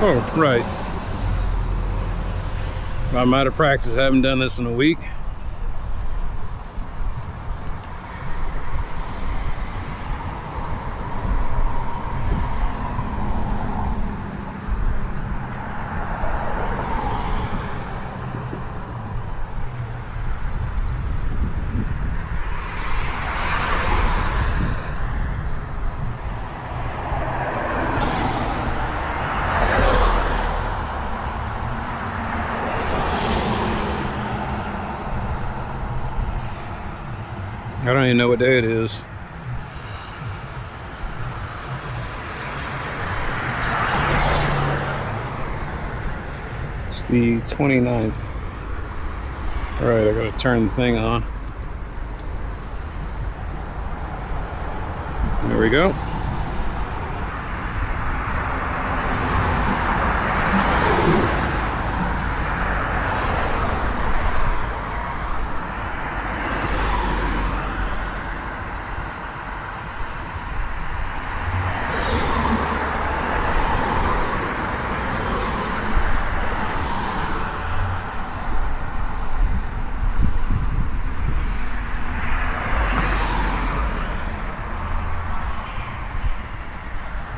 Oh, right. I'm out of practice. I haven't done this in a week. I don't even know what day it is. It's the 29th. All right, I gotta turn the thing on. There we go.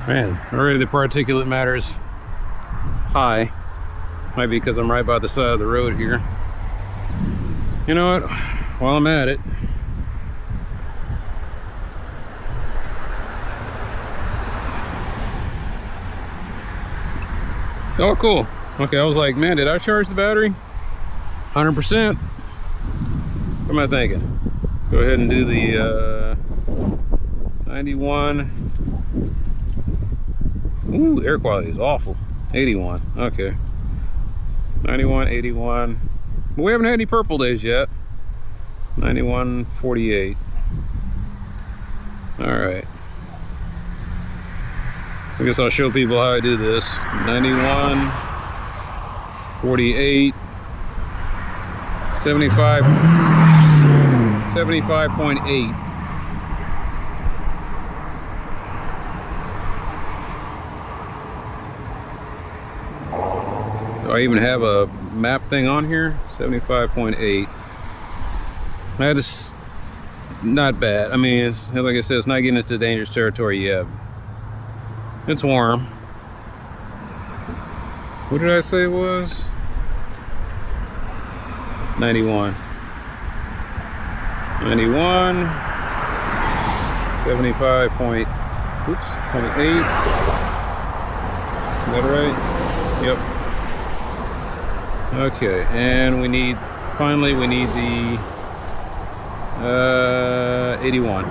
Man, already the particulate matter is high. Might be because I'm right by the side of the road here. You know what? While I'm at it, oh, cool. Okay, I was like, man, did I charge the battery? 100%. What am I thinking? Let's go ahead and do the 91. Ooh, air quality is awful. 81. Okay. 91, 81. But we haven't had any purple days yet. 91, 48. All right. I guess I'll show people how I do this. 91, 48, 75, 75.8. Do I even have a map thing on here? 75.8. That is not bad. I mean, it's, like I said, it's not getting into dangerous territory yet. It's warm. What did I say it was? 91. 91. 75 point, oops, 0.8. Is that right? Yep. Okay, and we need, finally we need the 81.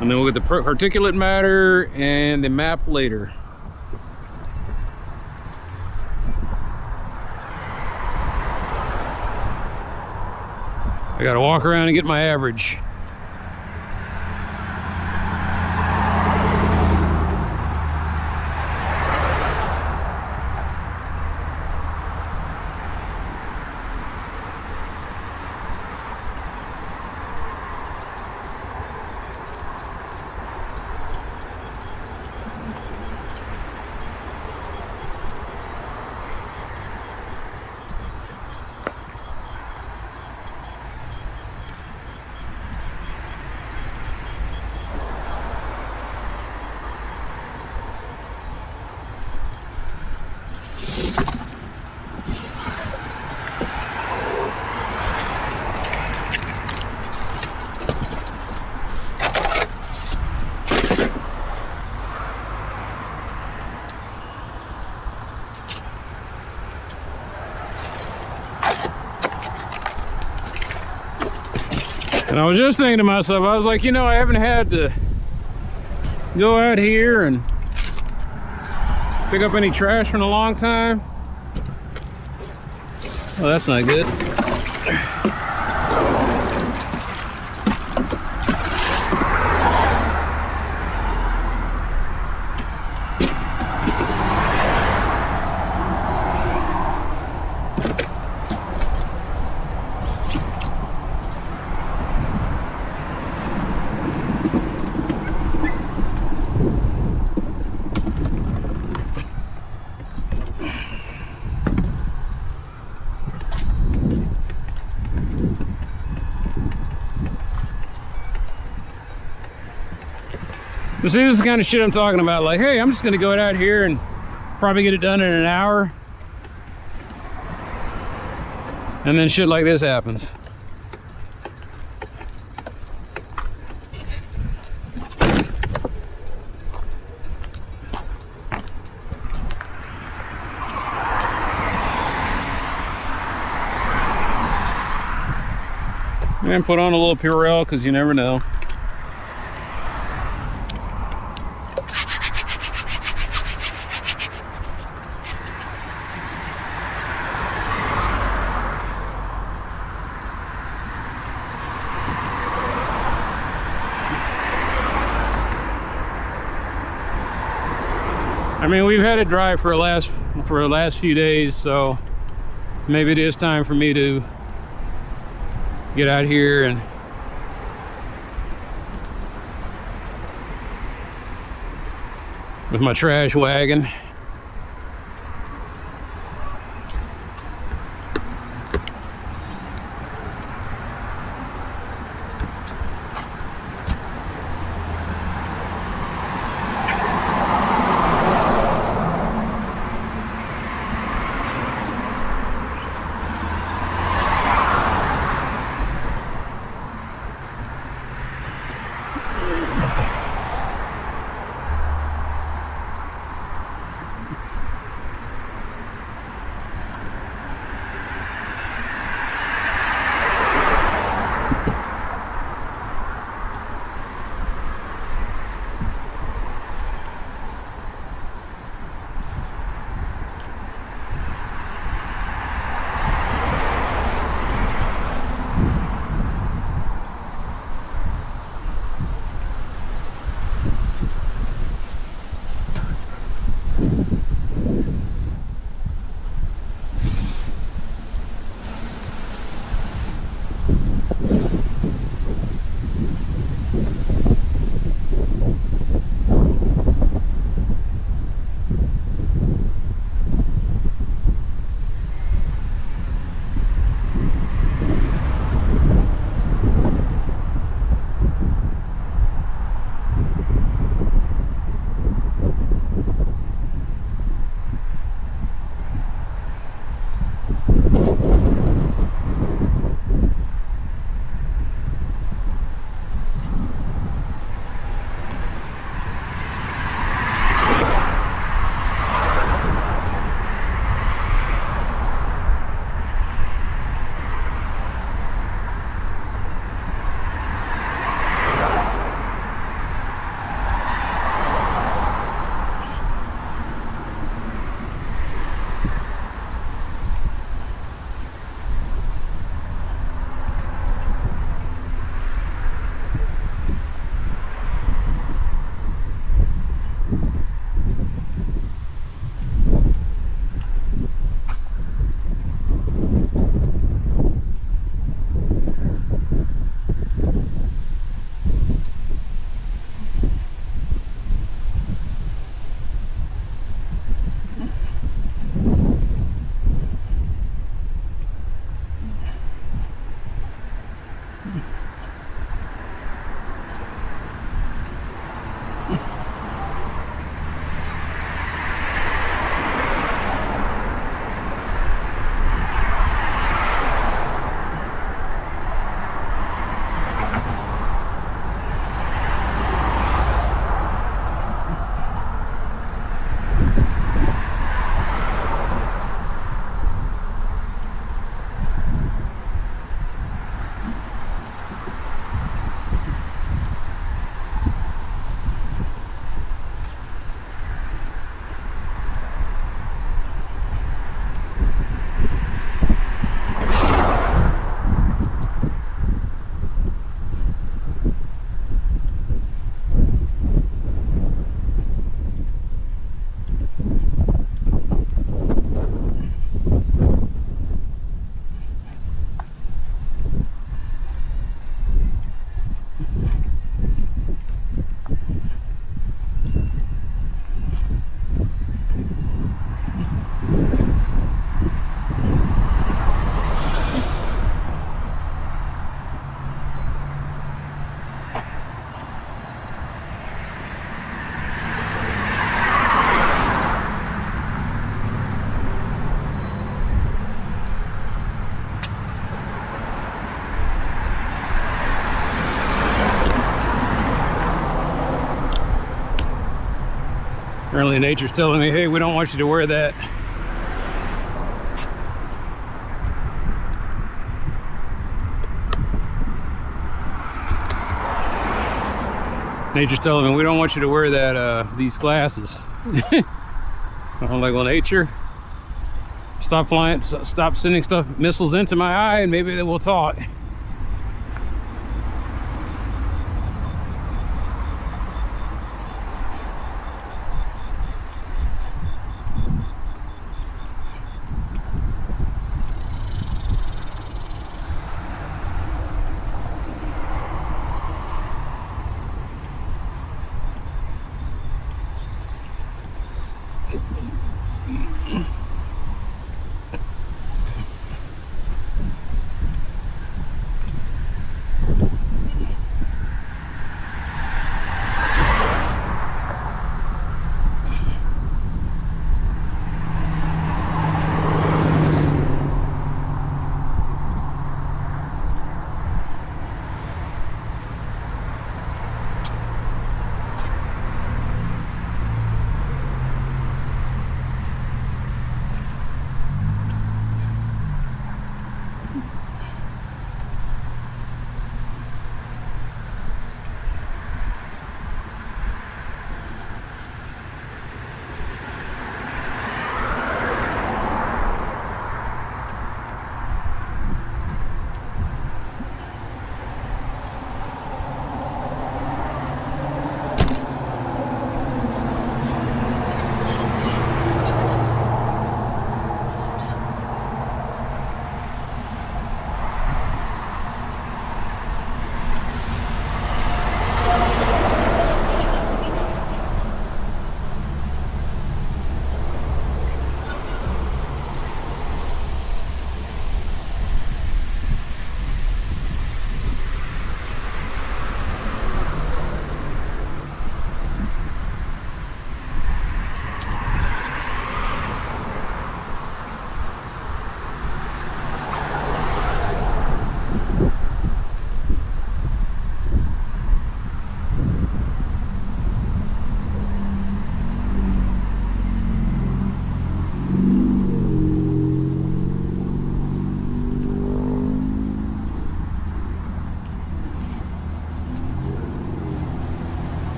And then we'll get the particulate matter and the map later. I gotta walk around and get my average. And I was just thinking to myself, I was like, you know, I haven't had to go out here and pick up any trash in a long time. Well, that's not good. But see, this is the kind of shit I'm talking about. Like, hey, I'm just gonna go out here and probably get it done in an hour. And then shit like this happens. And put on a little Purell because you never know. I mean, we've had it dry for the last few days, so maybe it is time for me to get out here and with my trash wagon. Apparently nature's telling me, hey, we don't want you to wear that. Nature's telling me we don't want you to wear that these glasses. I'm like, well, nature, stop flying, stop sending missiles into my eye, and maybe they will talk.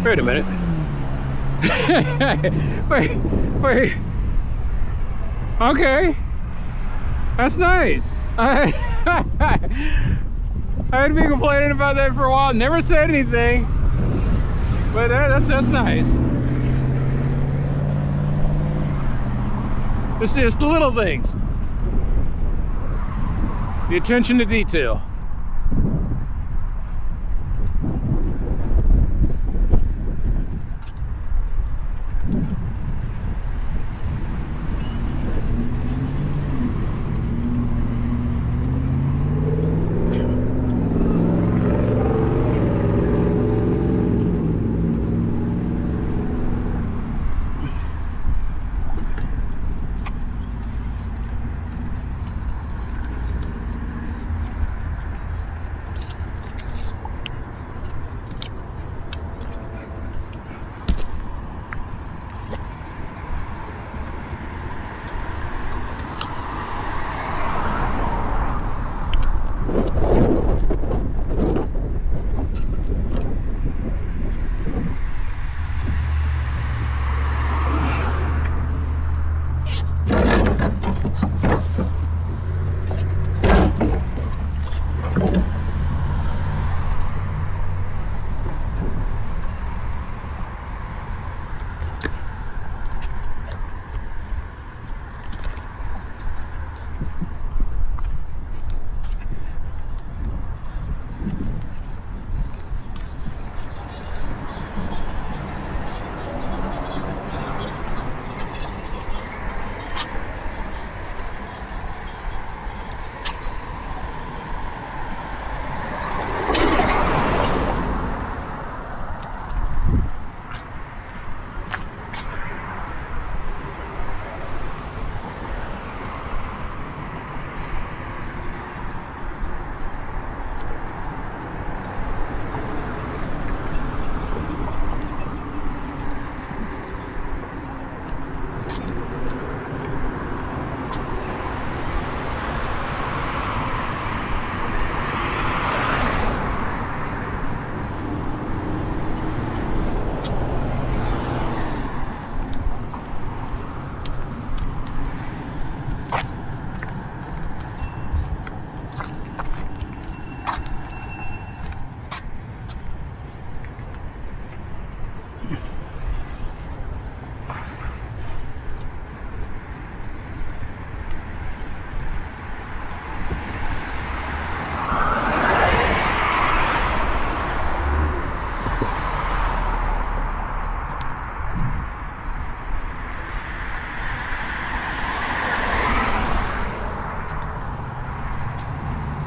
Wait a minute. wait. Okay. That's nice. I had been complaining about that for a while. Never said anything. But that's nice. It's just the little things. The attention to detail.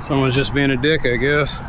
Someone's just being a dick, I guess.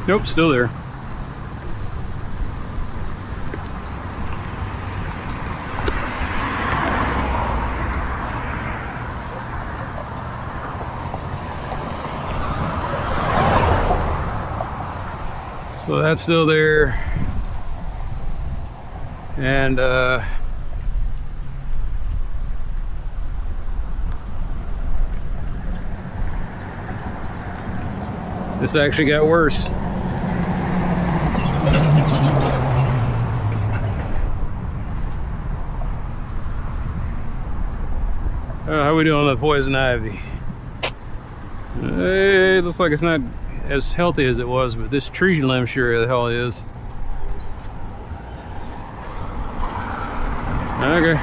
Nope, still there. So that's still there. And this actually got worse. How we doing on the poison ivy? It looks like it's not as healthy as it was, but this tree limb sure the hell is. Okay.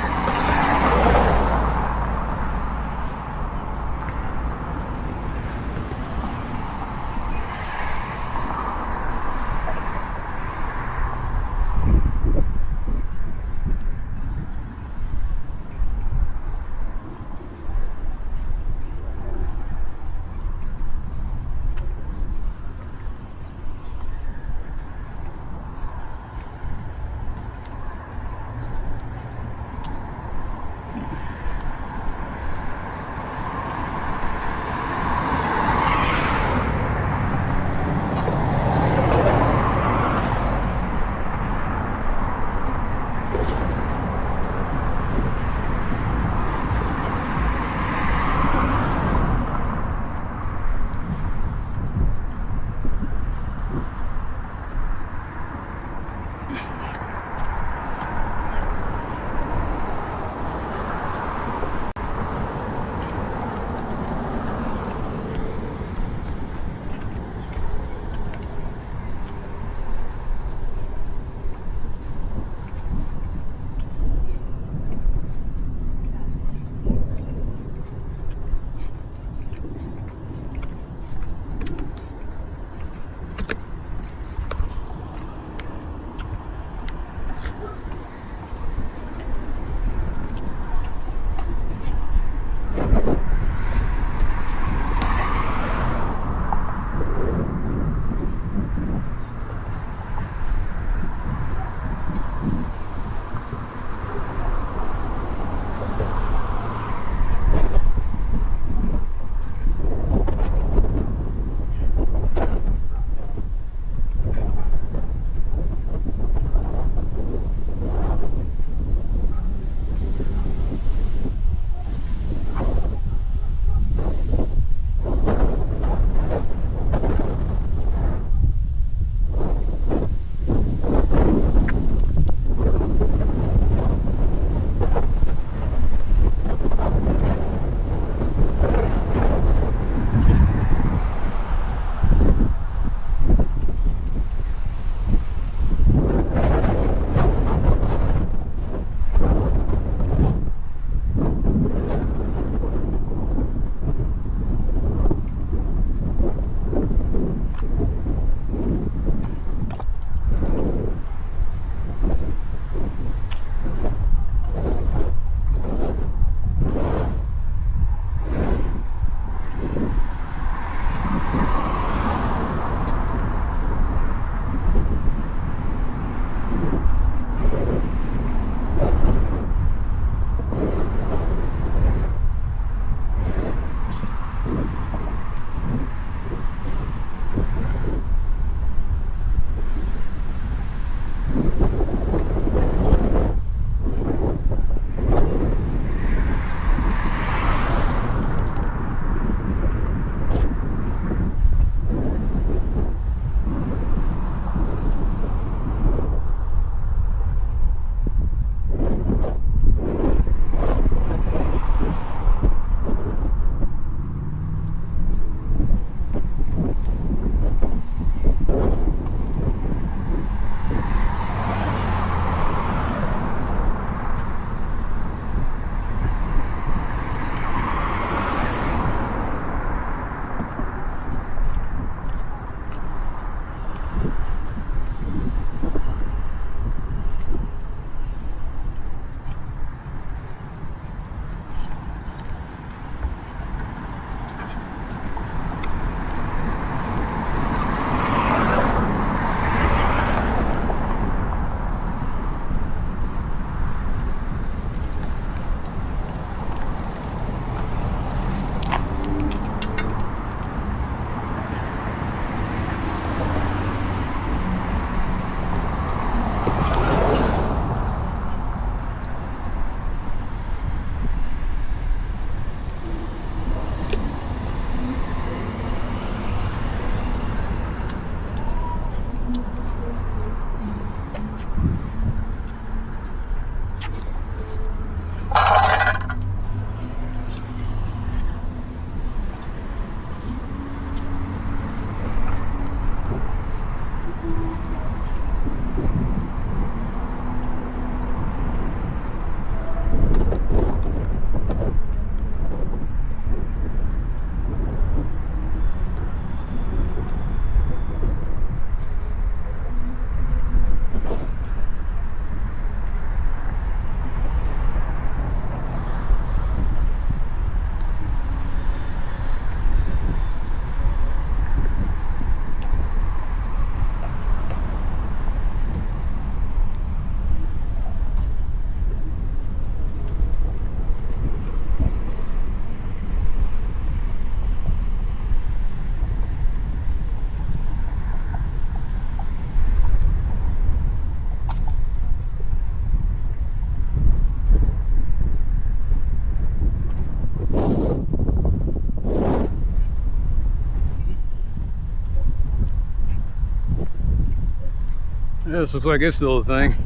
This looks like it's still a thing.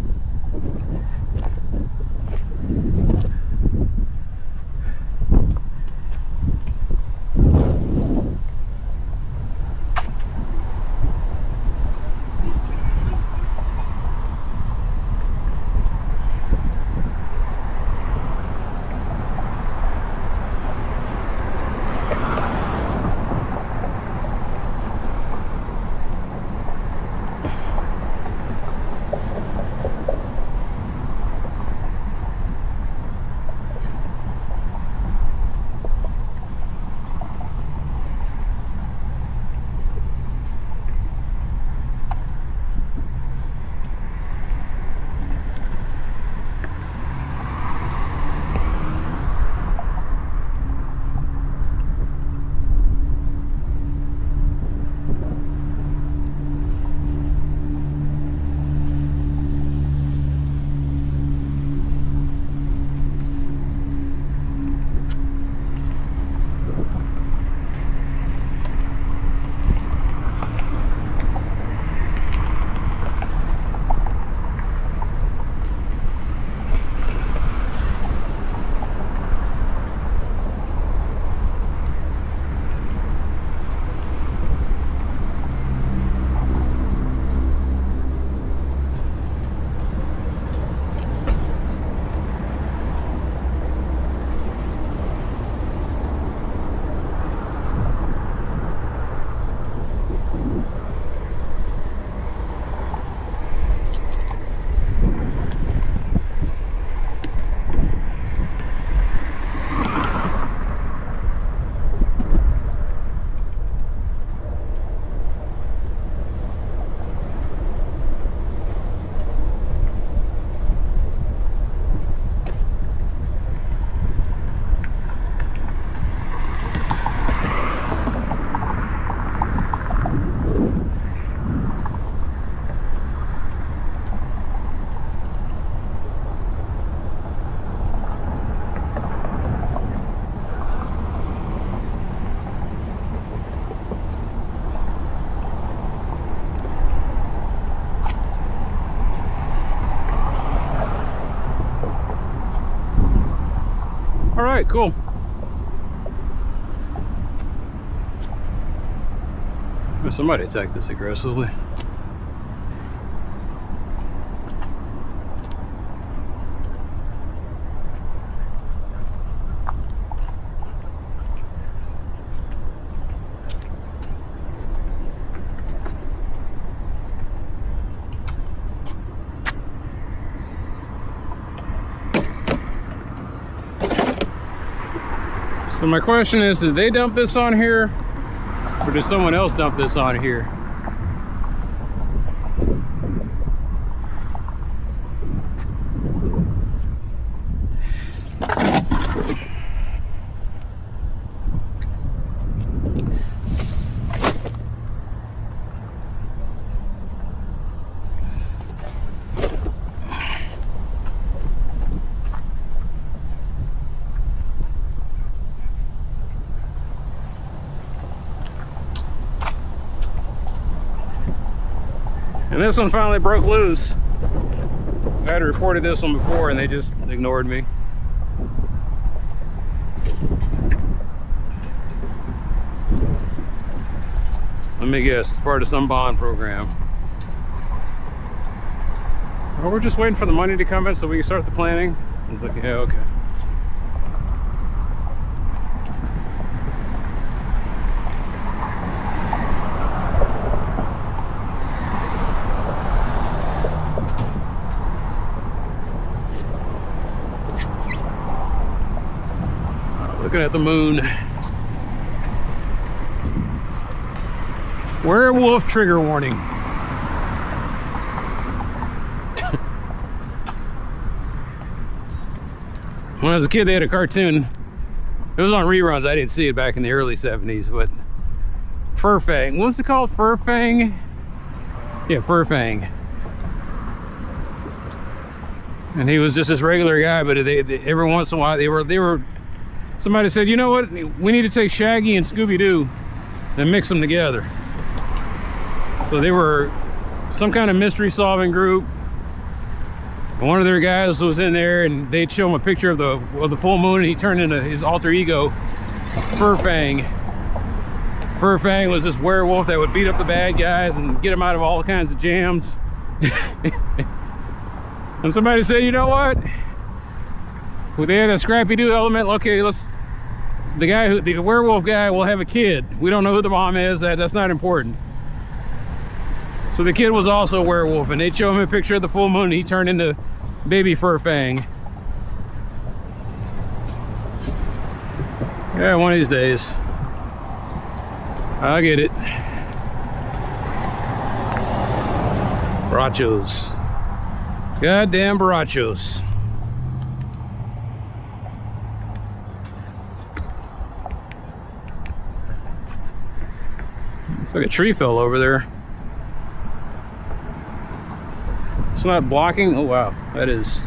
All right, cool. Somebody attacked this aggressively. So my question is, did they dump this on here? Or did someone else dump this on here? And this one finally broke loose. I had reported this one before and they just ignored me. Let me guess, it's part of some bond program. Oh, we're just waiting for the money to come in so we can start the planning. He's like, yeah, okay. Looking at the moon. Werewolf trigger warning. When I was a kid, they had a cartoon. It was on reruns. I didn't see it back in the early 70s, but Furfang. What's it called? Furfang? Yeah, Furfang. And he was just this regular guy, but they every once in a while they were. Somebody said, you know what? We need to take Shaggy and Scooby-Doo and mix them together. So they were some kind of mystery solving group. And one of their guys was in there, and they'd show him a picture of the full moon, and he turned into his alter ego, Furfang. Furfang was this werewolf that would beat up the bad guys and get them out of all kinds of jams. And somebody said, you know what? Well, they have that Scrappy-Doo element. Okay, the werewolf guy will have a kid. We don't know who the mom is. That's not important. So the kid was also a werewolf, and they'd show him a picture of the full moon, and he turned into baby Furfang. Yeah, one of these days. I'll get it. Borrachos. Goddamn borrachos. It's like a tree fell over there. It's not blocking. Oh wow, that is.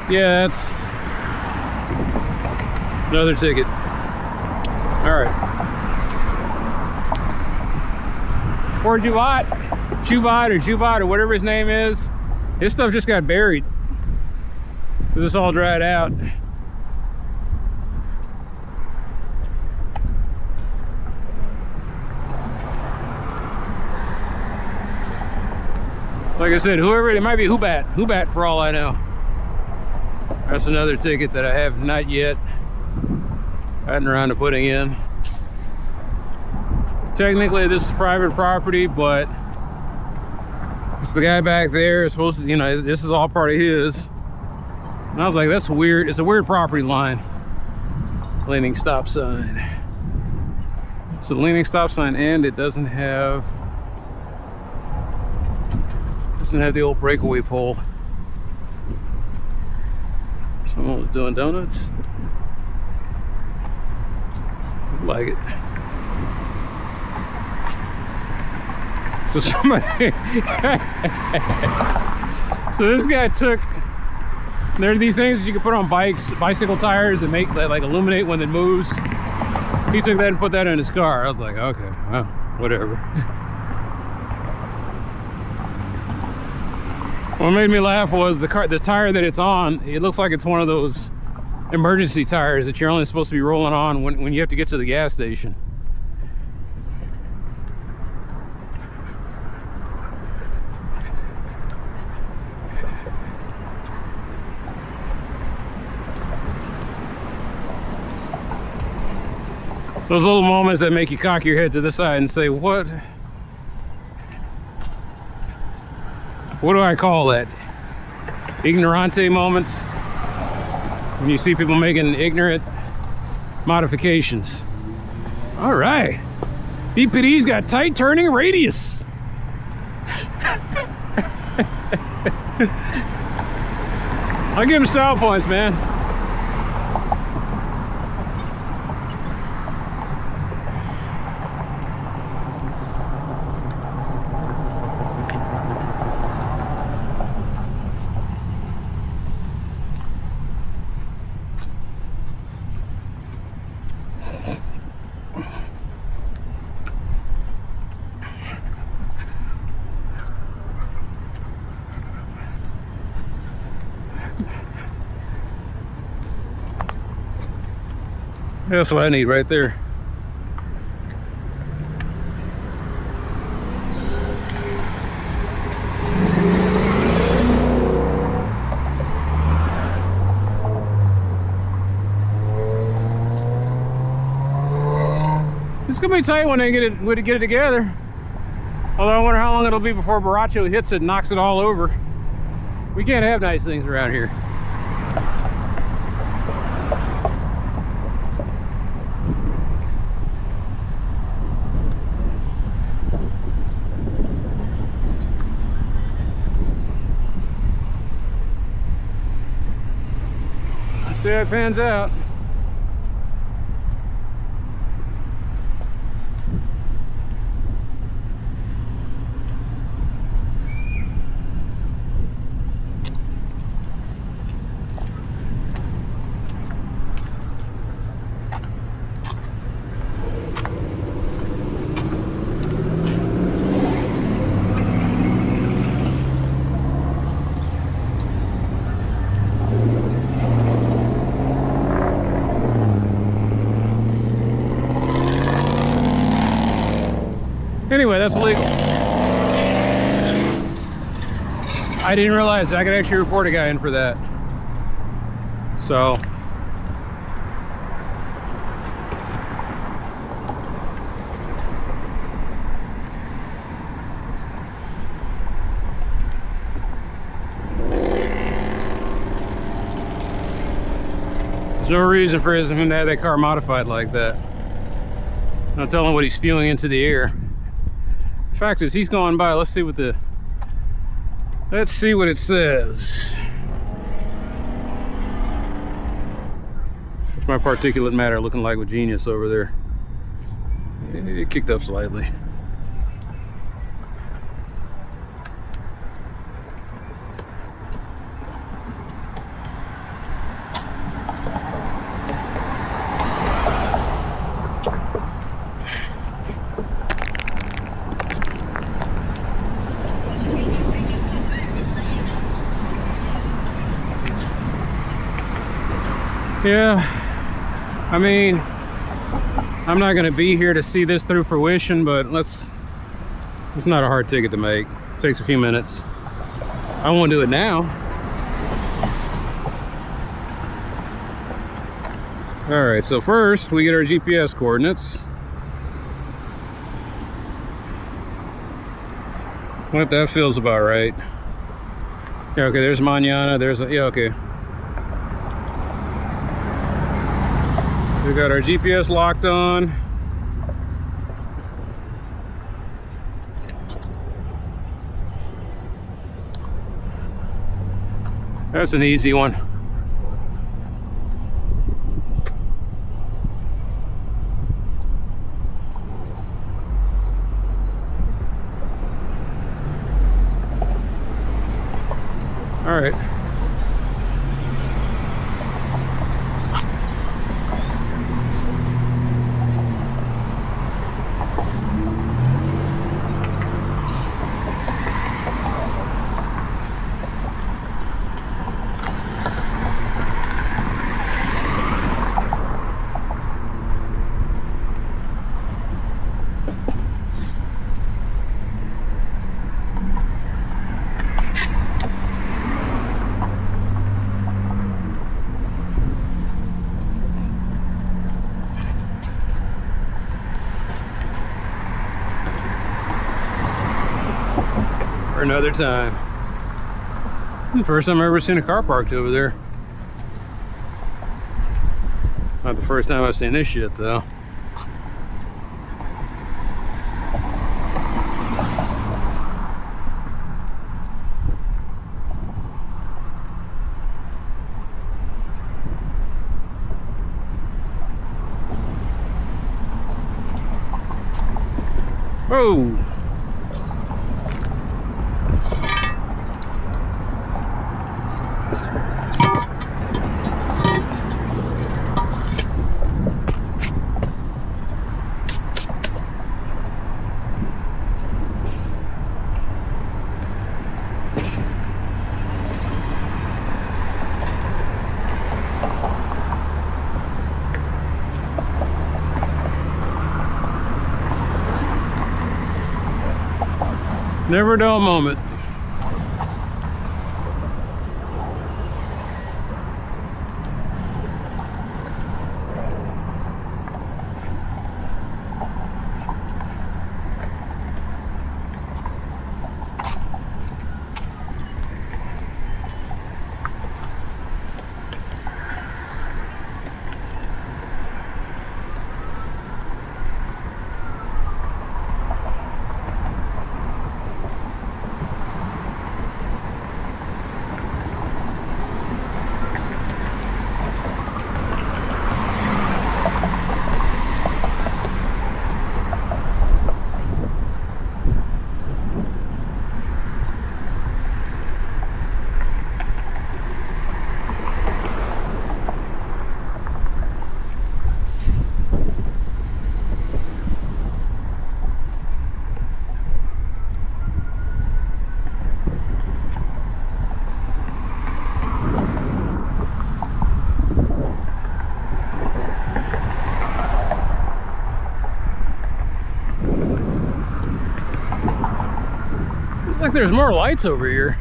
Yeah, that's another ticket. All right. Or Juvat or whatever his name is. His stuff just got buried. This all dried out. Like I said, whoever it might be, Hubat for all I know. That's another ticket that I have not yet gotten around to putting in. Technically, this is private property, but it's the guy back there. It's supposed to, you know, this is all part of his. And I was like, that's weird. It's a weird property line. Leaning stop sign. It's a leaning stop sign, and it doesn't have the old breakaway pole. Someone was doing donuts. I like it. So somebody so this guy took, there are these things that you can put on bicycle tires that make that like illuminate when it moves. He took that and put that in his car. I was like, okay, well, whatever. What made me laugh was the tire that it's on. It looks like it's one of those emergency tires that you're only supposed to be rolling on when you have to get to the gas station. Those little moments that make you cock your head to the side and say, what do I call that? Ignorante moments. When you see people making ignorant modifications. All right. BPD's got tight turning radius. I'll give him style points, man. That's what I need right there. It's gonna be tight when they get it together. Although I wonder how long it'll be before Borracho hits it and knocks it all over. We can't have nice things around here. See how it pans out. that's illegal. I didn't realize I could actually report a guy in for that. So there's no reason for him to have that car modified like that. Not telling what he's spewing into the air. The fact is, he's going by. Let's see what it says. That's my particulate matter looking like with Genius over there. It kicked up slightly. Yeah, I mean, I'm not gonna be here to see this through fruition, but it's not a hard ticket to make. It takes a few minutes. I won't do it now. All right, so first we get our GPS coordinates. What, that feels about right. Yeah, okay, there's Mañana, yeah, okay. We got our GPS locked on. That's an easy one. All right. Another time. The first time I've ever seen a car parked over there. Not the first time I've seen this shit though. Whoa! Never a dull moment. like there's more lights over here.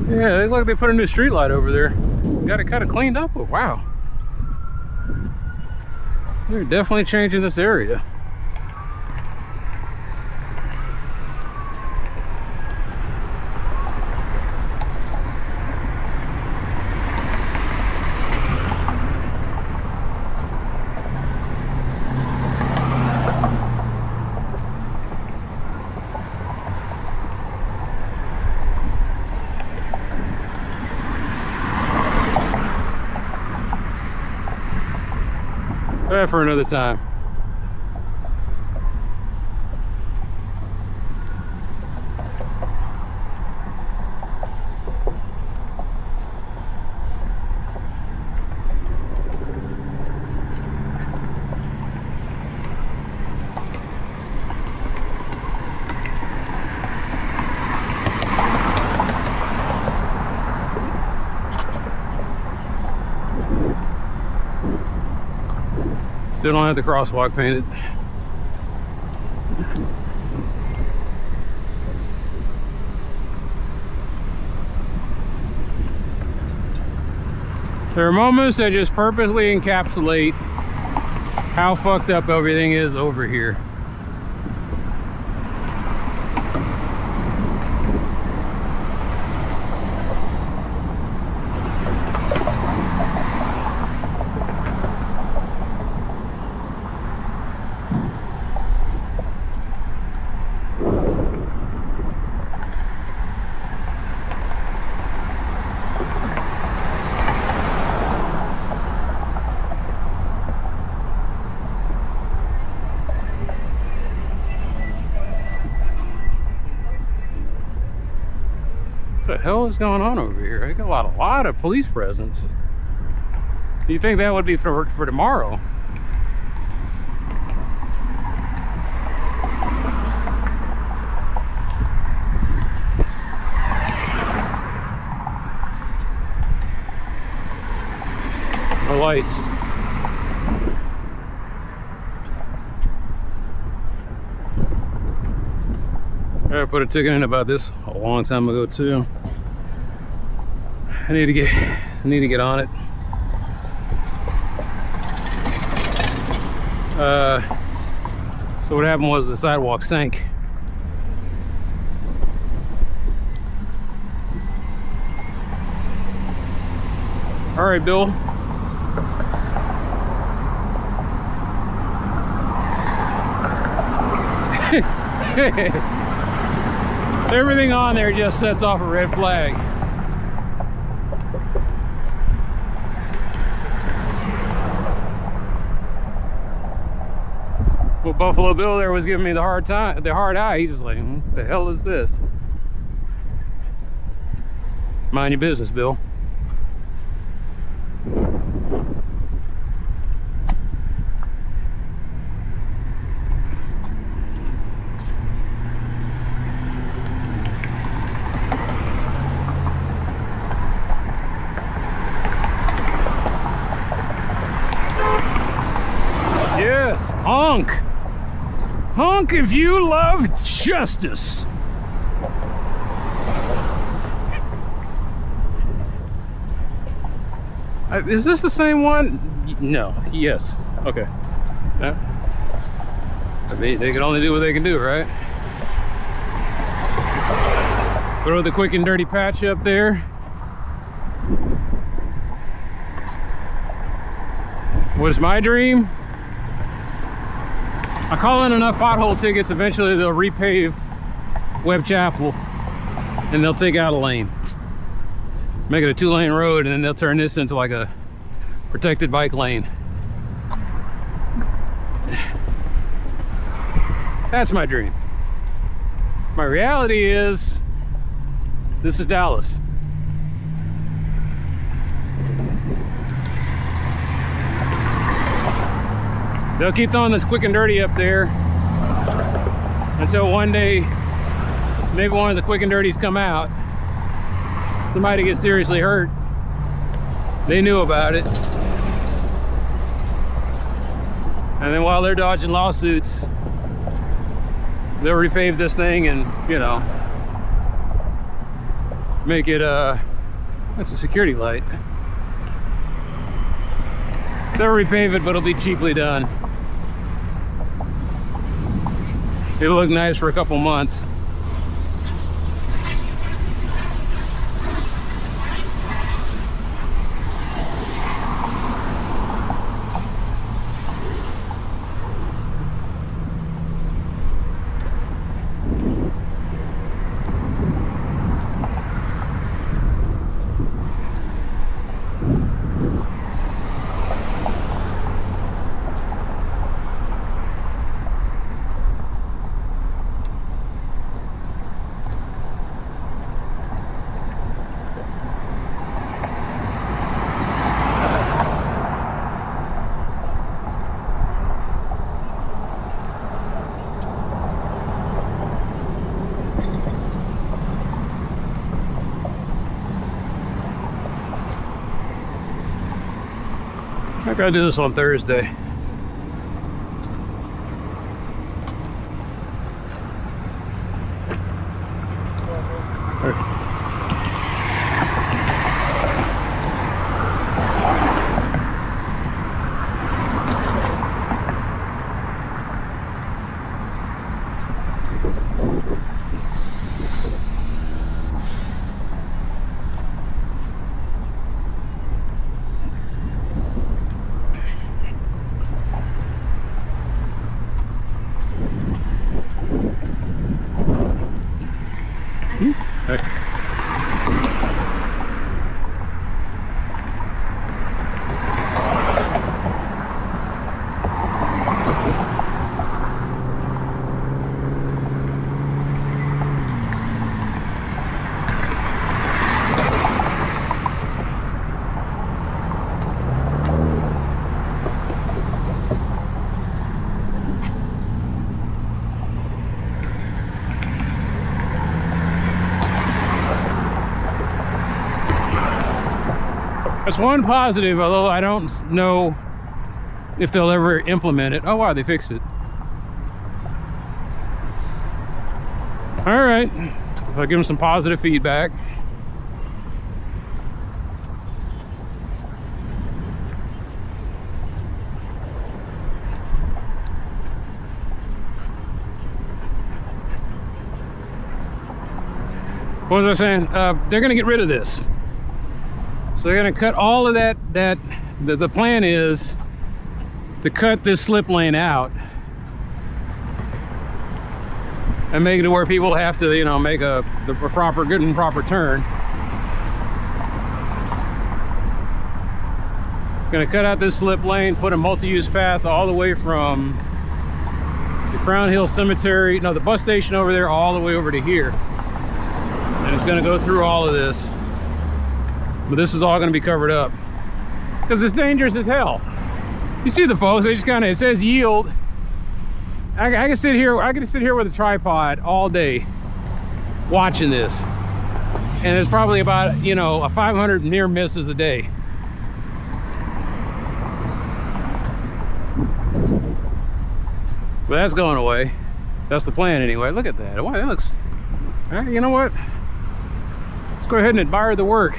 Yeah, they look like they put a new street light over there. Got it kind of cleaned up. Oh, wow. They're definitely changing this area. For another time. Still don't have the crosswalk painted. There are moments that just purposely encapsulate how fucked up everything is over here. What the hell is going on over here? I got a lot of police presence. You think that would be for tomorrow? The lights. I put a ticket in about this a long time ago too. I need to get on it. So what happened was the sidewalk sank. All right, Bill. Everything on there just sets off a red flag. Well, Buffalo Bill there was giving me the hard eye. He's just like, what the hell is this? Mind your business, Bill. Yes, honk. Honk if you love justice. Is this the same one? No. Yes. Okay. I mean, they can only do what they can do, right? Throw the quick and dirty patch up there. What's my dream? I call in enough pothole tickets, eventually they'll repave Webb Chapel and they'll take out a lane. Make it a 2-lane road, and then they'll turn this into like a protected bike lane. That's my dream. My reality is, this is Dallas. They'll keep throwing this quick and dirty up there until one day, maybe one of the quick and dirties come out. Somebody gets seriously hurt. They knew about it. And then while they're dodging lawsuits, they'll repave this thing and, you know, make it, that's a security light. They'll repave it, but it'll be cheaply done. It'll look nice for a couple months. I gotta do this on Thursday. That's one positive, although I don't know if they'll ever implement it. Oh wow, they fixed it. All right, I'll give them some positive feedback. What was I saying? They're gonna get rid of this. So they're gonna cut all of that, the plan is to cut this slip lane out and make it to where people have to, you know, make the proper, good and proper turn. Gonna cut out this slip lane, put a multi-use path all the way from the Crown Hill Cemetery, no, the bus station over there, all the way over to here. And it's gonna go through all of this. But this is all going to be covered up because it's dangerous as hell. You see the folks, they just kind of, it says yield. I can sit here with a tripod all day watching this, and there's probably about, you know, a 500 near misses a day. But that's going away. That's the plan anyway. Look at that. Wow, that looks, you know what, let's go ahead and admire the work.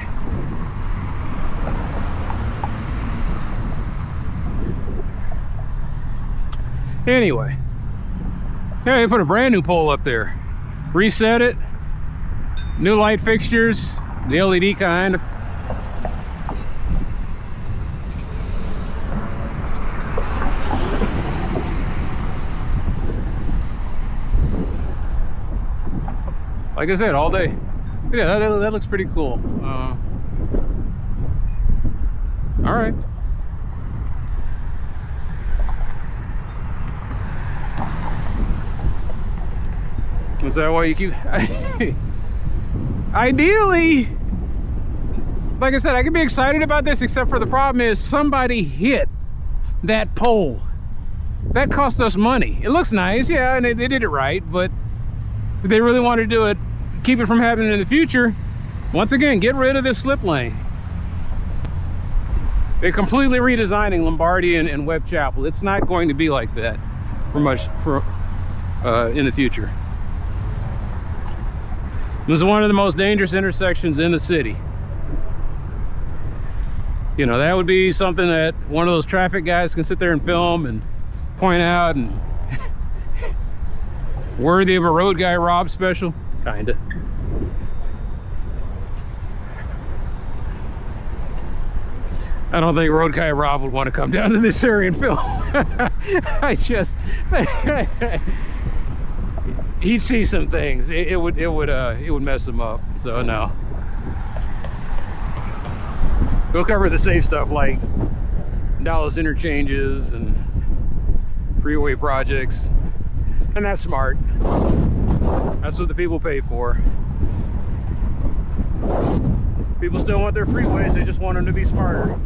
Anyway, yeah, they put a brand new pole up there, reset it, new light fixtures, the LED kind. Like I said, all day. Yeah, that looks pretty cool. All right. Is that why you keep... Ideally, like I said, I can be excited about this, except for the problem is somebody hit that pole. That cost us money. It looks nice, yeah, and they did it right, but if they really want to do it, keep it from happening in the future, once again, get rid of this slip lane. They're completely redesigning Lombardi and Webb Chapel. It's not going to be like that for in the future. This is one of the most dangerous intersections in the city. You know, that would be something that one of those traffic guys can sit there and film and point out, and worthy of a Road Guy Rob special, kinda. I don't think Road Guy Rob would want to come down to this area and film. He'd see some things. It would mess him up. So no. We'll cover the safe stuff like Dallas interchanges and freeway projects, and that's smart. That's what the people pay for. People still want their freeways. They just want them to be smarter.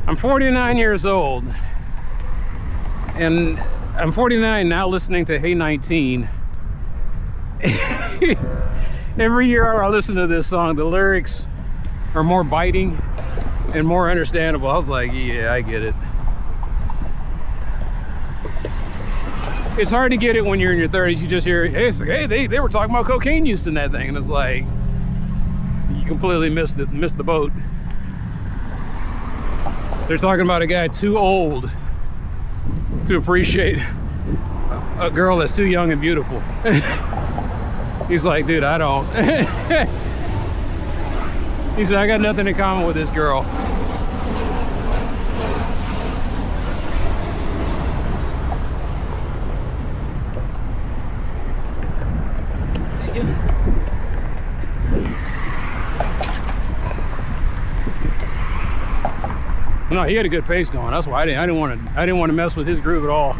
I'm 49 years old, and I'm 49 now listening to Hey 19. Every year I listen to this song, the lyrics are more biting and more understandable. I was like, yeah, I get it. It's hard to get it when you're in your 30s. You just hear, hey, it's like, hey, they were talking about cocaine use in that thing, and it's like, you completely missed the boat. They're talking about a guy too old to appreciate a girl that's too young and beautiful. He's like, dude, I don't. He said, I got nothing in common with this girl. No, he had a good pace going. That's why I didn't want to mess with his groove at all.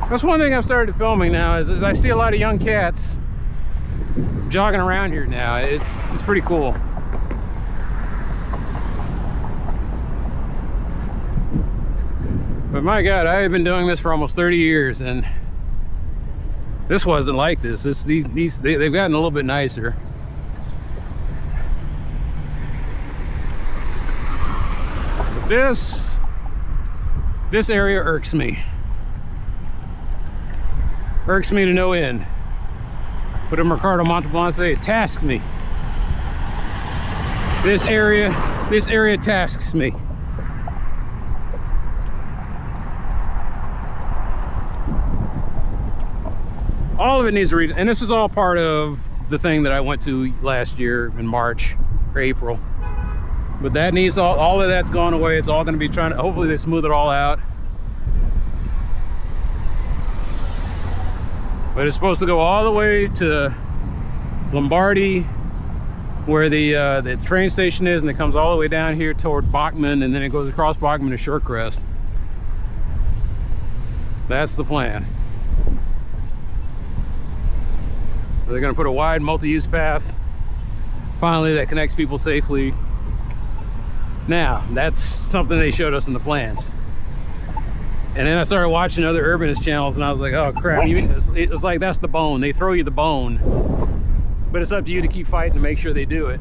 That's one thing I've started filming now is I see a lot of young cats jogging around here now. It's pretty cool. But my God, I have been doing this for almost 30 years, and this wasn't like this. They've gotten a little bit nicer. But this area irks me. Irks me to no end. What did Ricardo Montalban say? It tasks me. This area tasks me. All of it needs a read, and this is all part of the thing that I went to last year in March or April. But that needs all of that's gone away. It's all going to be trying to, hopefully they smooth it all out. But it's supposed to go all the way to Lombardi, where the train station is, and it comes all the way down here toward Bachman, and then it goes across Bachman to Shorecrest. That's the plan. They're going to put a wide multi-use path finally that connects people safely. Now, that's something they showed us in the plans. And then I started watching other urbanist channels, and I was like, oh crap, it's like that's the bone. They throw you the bone, but it's up to you to keep fighting to make sure they do it.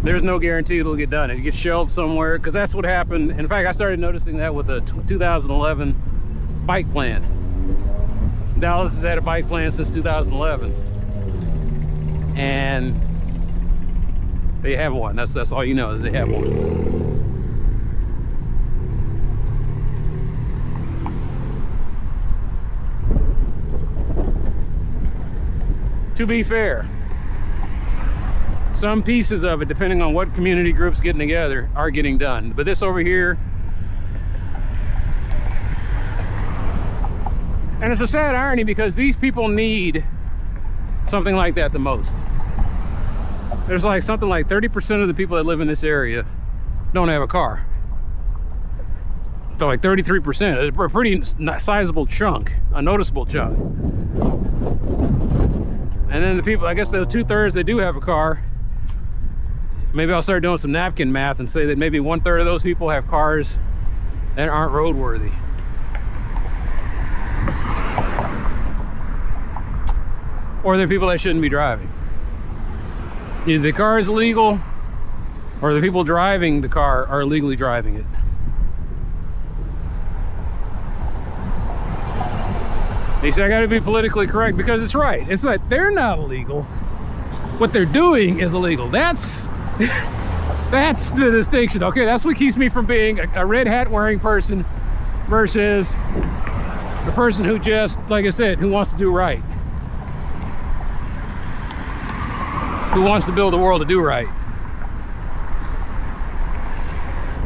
There's no guarantee it'll get done. It gets shelved somewhere, because that's what happened. In fact, I started noticing that with the 2011 bike plan. Dallas has had a bike plan since 2011, and they have one. That's all you know, is they have one. To be fair, some pieces of it, depending on what community groups getting together, are getting done. But this over here, and it's a sad irony, because these people need something like that the most. There's like something like 30% of the people that live in this area don't have a car. So like 33%. It's a pretty sizable chunk, a noticeable chunk. And then the people, I guess those 2/3 that do have a car, maybe I'll start doing some napkin math and say that maybe 1/3 of those people have cars that aren't roadworthy. Or they're people that shouldn't be driving. Either the car is illegal, or the people driving the car are illegally driving it. They say I gotta be politically correct because it's right. It's like they're not illegal. What they're doing is illegal. That's that's the distinction. Okay, that's what keeps me from being a red hat wearing person versus the person who just, like I said, who wants to do right. Who wants to build a world to do right.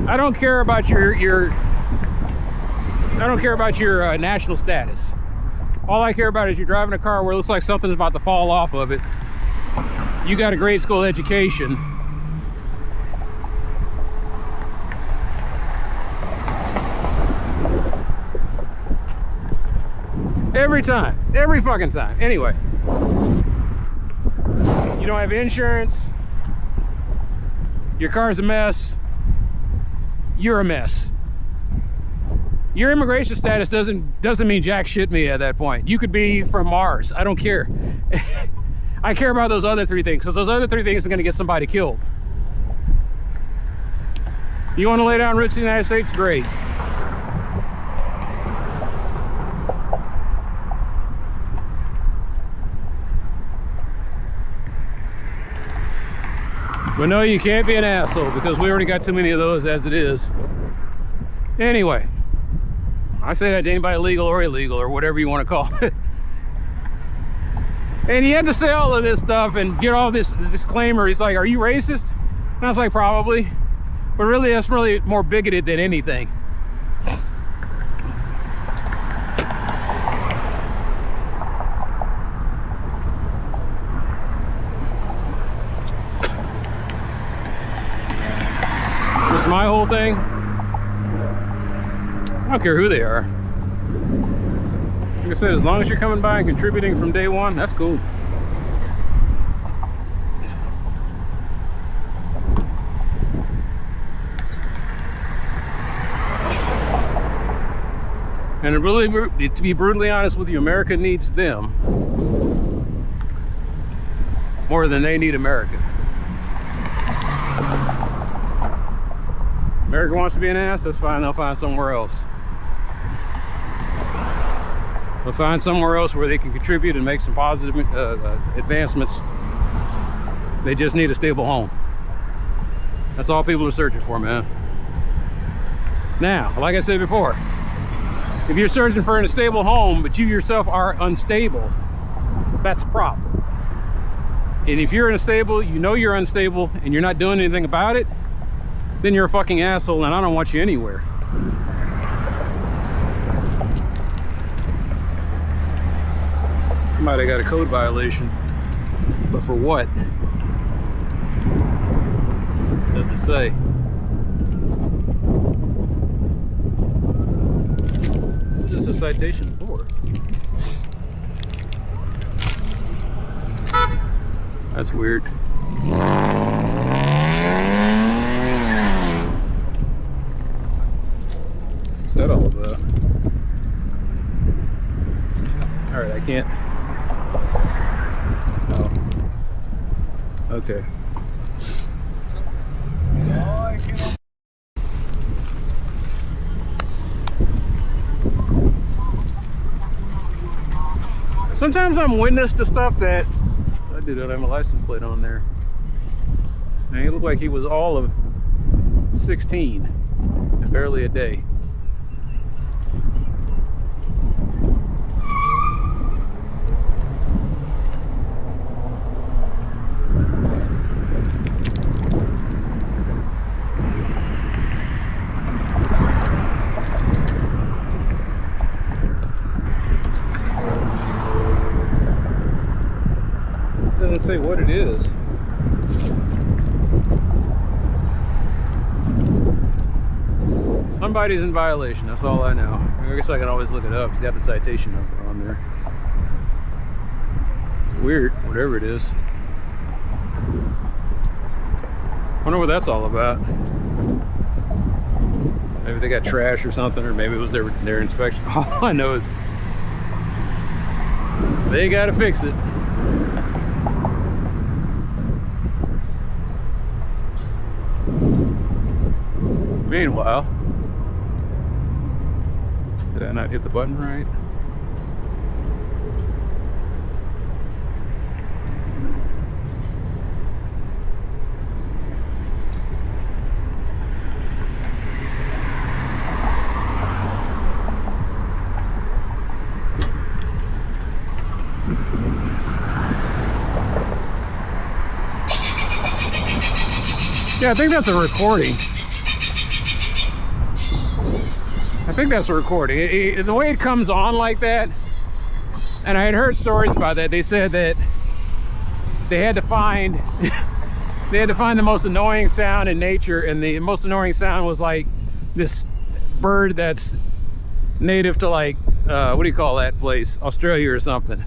I don't care about your national status. All I care about is you're driving a car where it looks like something's about to fall off of it. You got a grade school education. Every time, every fucking time. Anyway, you don't have insurance. Your car's a mess. You're a mess. Your immigration status doesn't mean jack shit me at that point. You could be from Mars. I don't care. I care about those other 3 things, because those other 3 things are going to get somebody killed. You want to lay down roots in the United States? Great. But no, you can't be an asshole, because we already got too many of those as it is. Anyway, I say that to anybody legal or illegal or whatever you want to call it. And he had to say all of this stuff and get all this disclaimer. He's like, are you racist? And I was like, probably. But really, that's really more bigoted than anything. What's my whole thing? I don't care who they are. Like I said, as long as you're coming by and contributing from day one, that's cool. And to be brutally honest with you, America needs them more than they need America. America wants to be an ass, that's fine, they'll find somewhere else. They'll find somewhere else where they can contribute and make some positive advancements. They just need a stable home. That's all people are searching for, man. Now, like I said before, if you're searching for a stable home, but you yourself are unstable, that's a problem. And if you're unstable, you know you're unstable, and you're not doing anything about it, then you're a fucking asshole, and I don't want you anywhere. Somebody got a code violation, but for what? Does it say? What is the citation for? That's weird. Is that all of Alright, I can't. Oh. Okay. Sometimes I'm witness to stuff that I did not have my license plate on there. And he looked like he was all of 16 and barely a day. Doesn't say what it is. Somebody's in violation, that's all I know. I guess I can always look it up. It's got the citation number on there. It's weird, whatever it is. Wonder what that's all about. Maybe they got trash or something, or maybe it was their inspection. All I know is they gotta fix it. Meanwhile, did I not hit the button right? Yeah, I think that's a recording. I think that's a recording. The way it comes on like that, and I had heard stories about that. They said that they had to find the most annoying sound in nature, and the most annoying sound was like this bird that's native to, like, what do you call that place? Australia or something.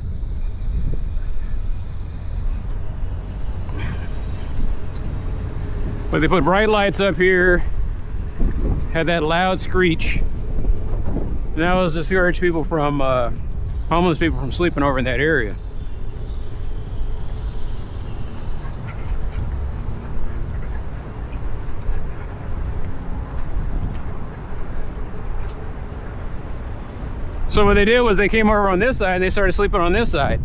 But they put bright lights up here, had that loud screech, and that was to discourage people from, homeless people from sleeping over in that area. So what they did was they came over on this side and they started sleeping on this side.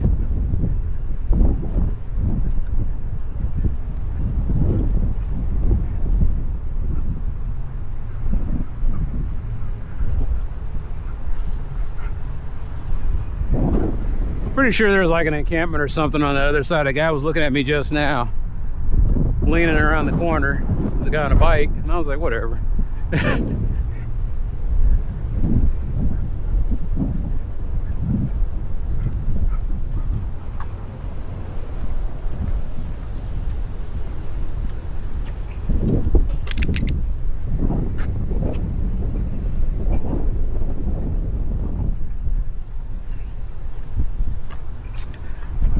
Pretty sure there was like an encampment or something on the other side. A guy was looking at me just now, leaning around the corner. There's a guy on a bike, and I was like, whatever.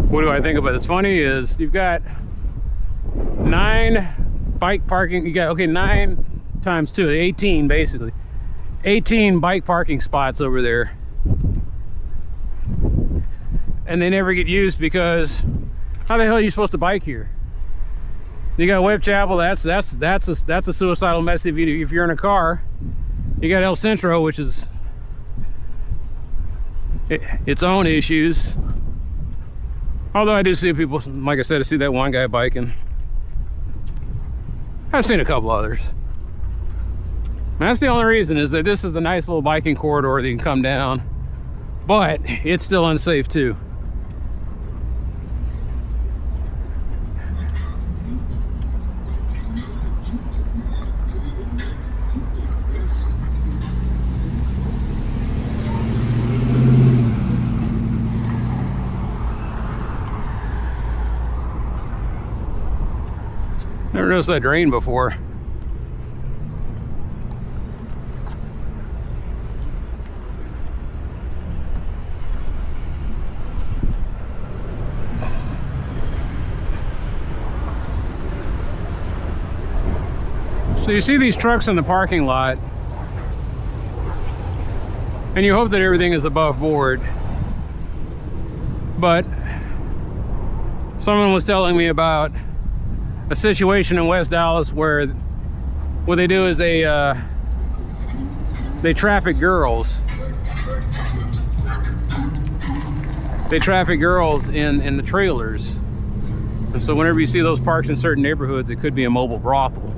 What do I think about it? What's funny is you've got 9 bike parking. You got, okay, 9 times 2, 18 basically. 18 bike parking spots over there. And they never get used because how the hell are you supposed to bike here? You got Webb Chapel, that's a suicidal mess if you're in a car. You got El Centro, which is its own issues. Although I do see people, like I said, I see that one guy biking. I've seen a couple others. And that's the only reason, is that this is the nice little biking corridor that you can come down, but it's still unsafe too. Never noticed that drain before. So you see these trucks in the parking lot, and you hope that everything is above board. But someone was telling me about a situation in West Dallas where what they do is they traffic girls. They traffic girls in the trailers. And so whenever you see those parked in certain neighborhoods, it could be a mobile brothel.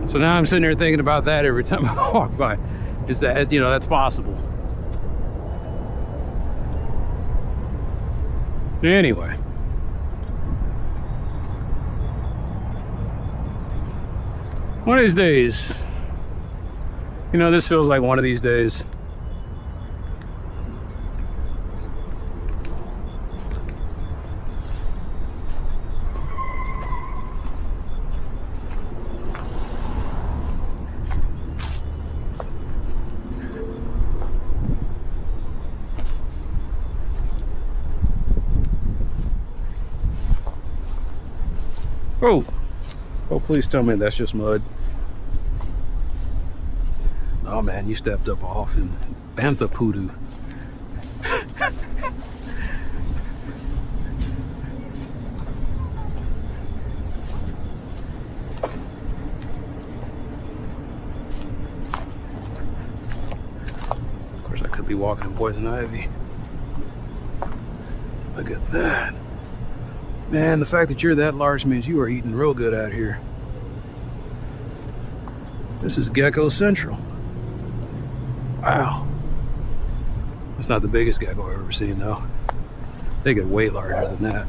So now I'm sitting there thinking about that every time I walk by. Is that, you know, that's possible. Anyway, one of these days, you know, this feels like one of these days. Oh, oh, please tell me that's just mud. Oh man, you stepped up off in Bantha Poodoo. Of course, I could be walking in poison ivy. Look at that. Man, the fact that you're that large means you are eating real good out here. This is Gecko Central. Wow. That's not the biggest gecko I've ever seen, though. They get way larger than that.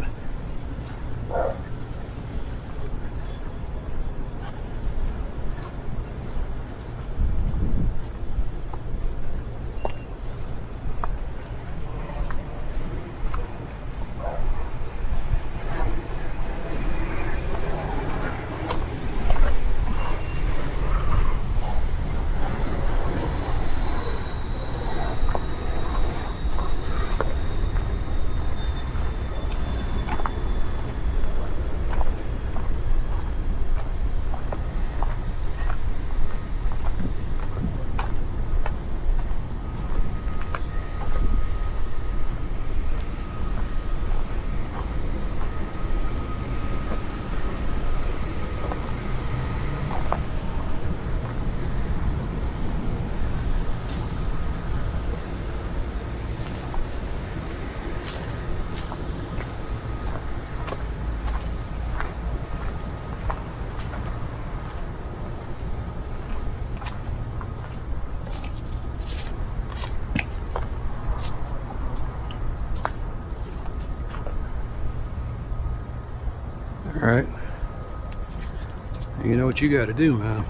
All right. You know what you got to do, man.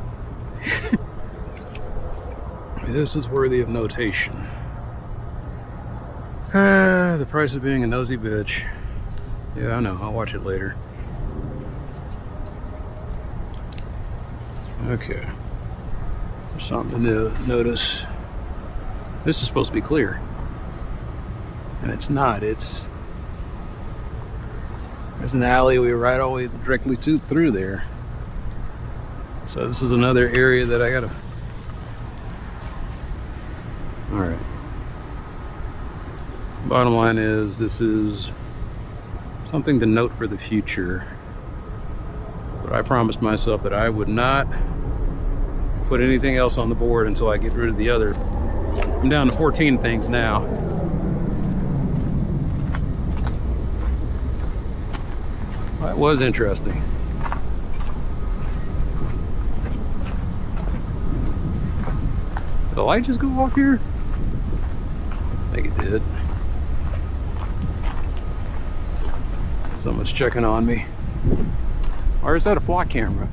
This is worthy of notation. The price of being a nosy bitch. Yeah, I know. I'll watch it later. Okay. Something to notice. This is supposed to be clear. And it's not. There's an alleyway right all the way directly through there. So this is another area that I gotta... Alright. Bottom line is, this is something to note for the future. But I promised myself that I would not put anything else on the board until I get rid of the other. I'm down to 14 things now. That was interesting. Did the light just go off here? I think it did. Someone's checking on me. Or is that a flock camera?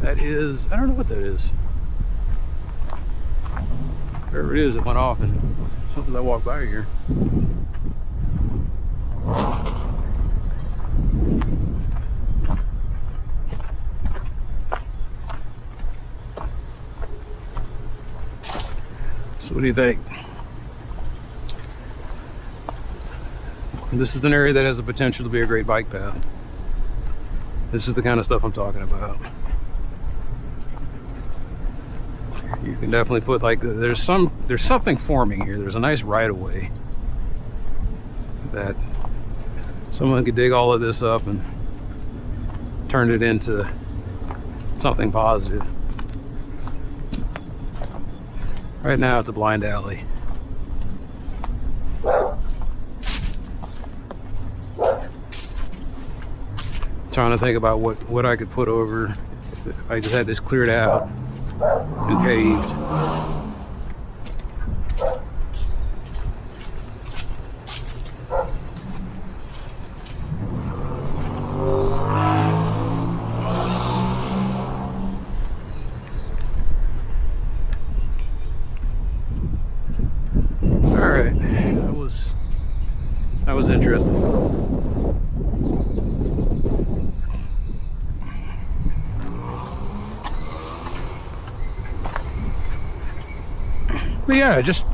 That is, I don't know what that is. Whatever it is, it went off and something I walked by here. So what do you think? This is an area that has the potential to be a great bike path. This is the kind of stuff I'm talking about. You can definitely put, like, there's something forming here. There's a nice right-of-way that someone could dig all of this up and turn it into something positive. Right now it's a blind alley. Trying to think about what I could put over if I just had this cleared out and paved. All right, that was interesting. But yeah, just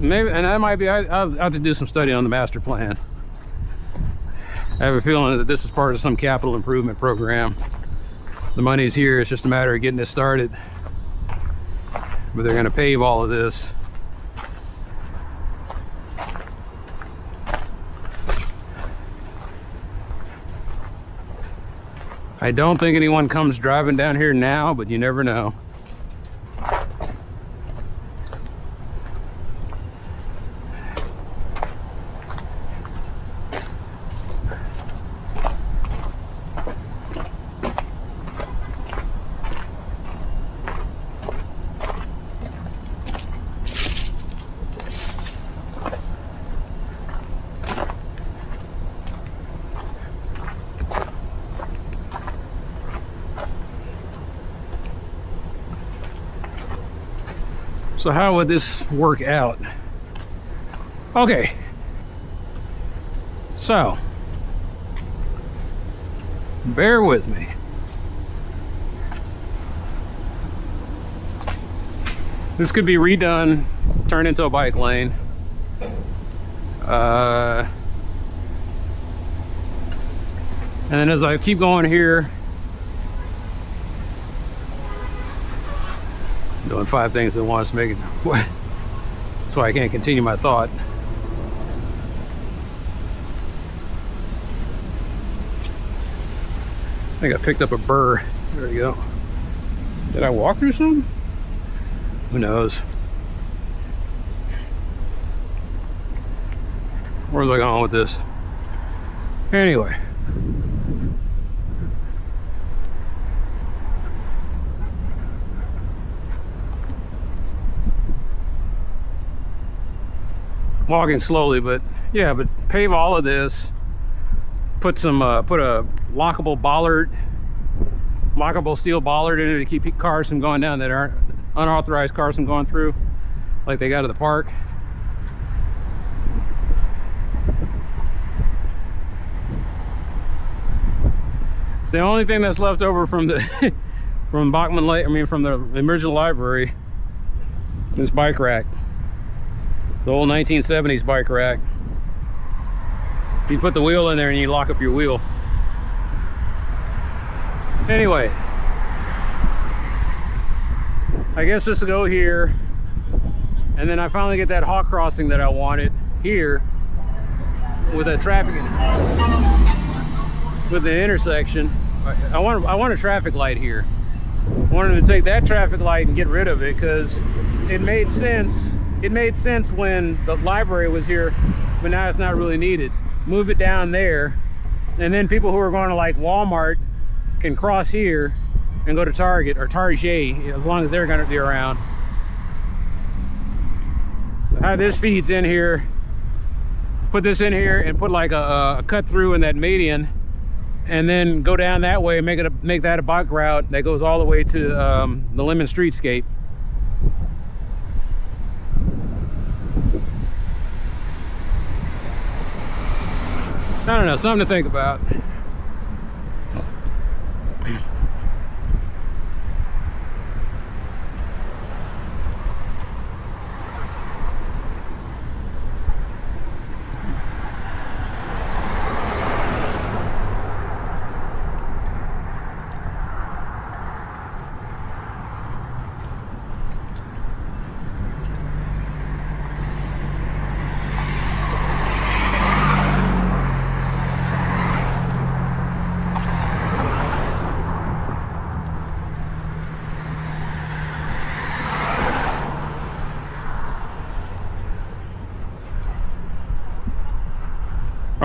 maybe, and that might be, I'll have to do some study on the master plan. I have a feeling that this is part of some capital improvement program. The money's here, it's just a matter of getting it started. But they're gonna pave all of this. I don't think anyone comes driving down here now, but you never know. So how would this work out? Okay. So, bear with me. This could be redone, turned into a bike lane. And then as I keep going here, doing 5 things at once, make it. That's why I can't continue my thought. I think I picked up a burr. There we go. Did I walk through some? Who knows? Where was I going with this? Anyway. Walking slowly, but yeah, but pave all of this, put some put a lockable steel bollard in it to keep cars from going down that aren't unauthorized cars from going through, like they got at the park. It's the only thing that's left over from the from Bachman Lake, I mean from the original library, this bike rack. The old 1970s bike rack. You put the wheel in there and you lock up your wheel. Anyway, I guess this will go here, and then I finally get that hawk crossing that I wanted here with that traffic with the intersection. I want a traffic light here. I wanted to take that traffic light and get rid of it because it made sense. It made sense when the library was here, but now it's not really needed. Move it down there, and then people who are going to like Walmart can cross here and go to Target or Target, as long as they're going to be around. How this feeds in here, put this in here and put like a cut through in that median, and then go down that way and make that a bike route that goes all the way to the Lemon Streetscape. I don't know, something to think about.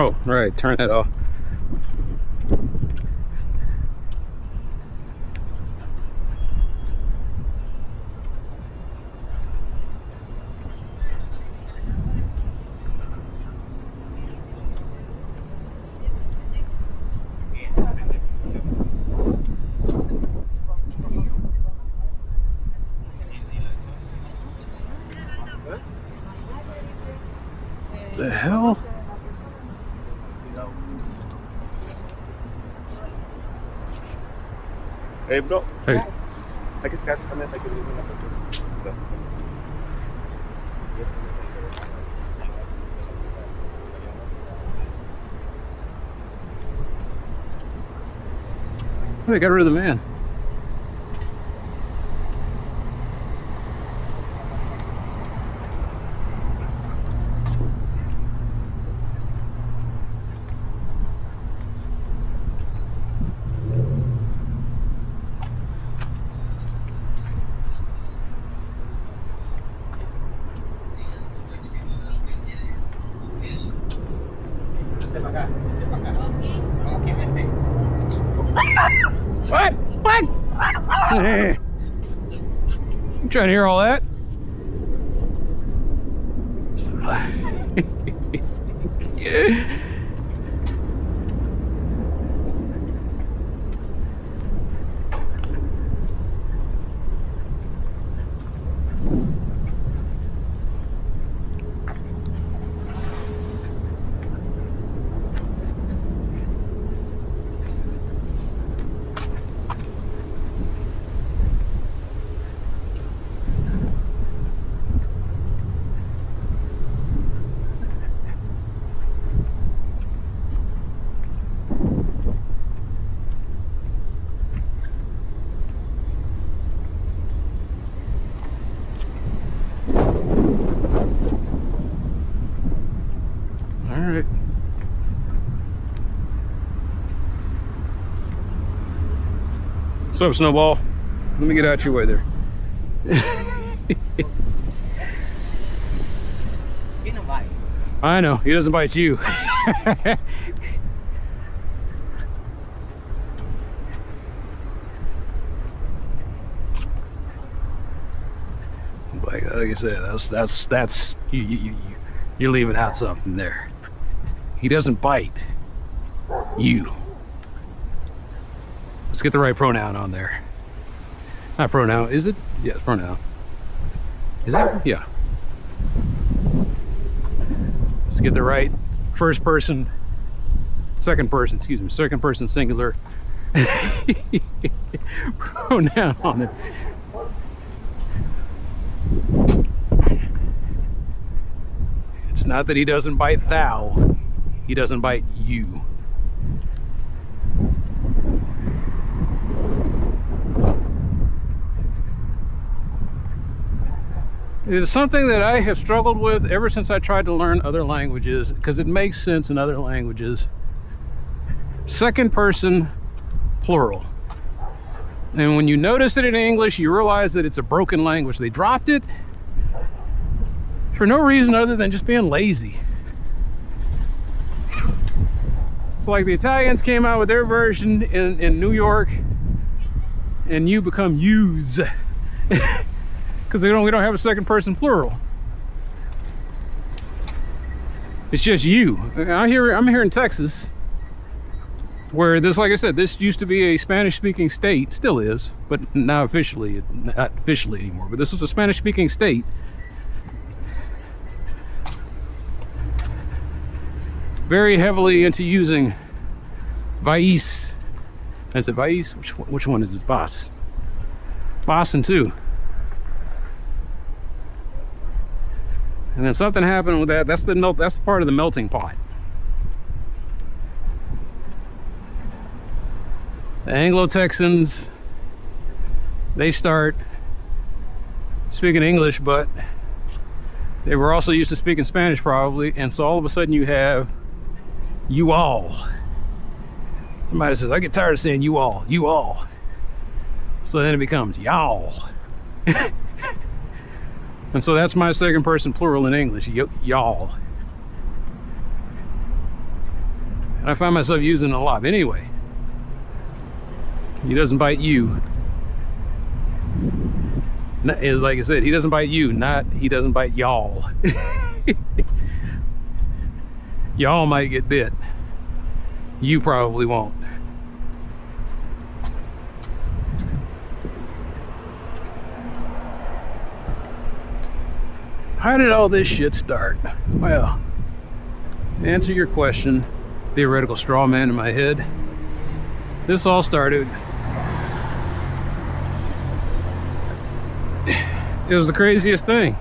Oh, right, turn that off. The hell? Hey bro. Hey. I guess that's the mess I could leave in the They got rid of the van. What? What? Hey. You trying to hear all that? All right. What's up, Snowball? Let me get out your way there. He don't bite. I know, he doesn't bite you. Like I said, that's you're leaving out something there. He doesn't bite you. Let's get the right pronoun on there. Not pronoun, is it? Yeah, it's pronoun. Is it? Yeah. Let's get the right first person, second person singular pronoun on it. It's not that he doesn't bite thou, he doesn't bite you. It is something that I have struggled with ever since I tried to learn other languages, because it makes sense in other languages. Second person plural. And when you notice it in English, you realize that it's a broken language. They dropped it for no reason other than just being lazy. It's like the Italians came out with their version in New York, and you become yous. Because we don't have a second person plural. It's just you. I'm here in Texas, where this, like I said, this used to be a Spanish-speaking state, still is, but now officially, not officially anymore. But this was a Spanish-speaking state. Very heavily into using vais. Is it vais? Which one is it? Vas. Vas and two. And then something happened with that. That's the part of the melting pot. The Anglo-Texans, they start speaking English, but they were also used to speaking Spanish probably, and so all of a sudden you have you all. Somebody says, I get tired of saying you all. So then it becomes y'all. And so that's my second person plural in English, y'all. And I find myself using it a lot. But anyway, he doesn't bite you. Is like I said, he doesn't bite you, not he doesn't bite y'all. Y'all might get bit. You probably won't. How did all this shit start? Well, to answer your question, theoretical straw man in my head, this all started, it was the craziest thing.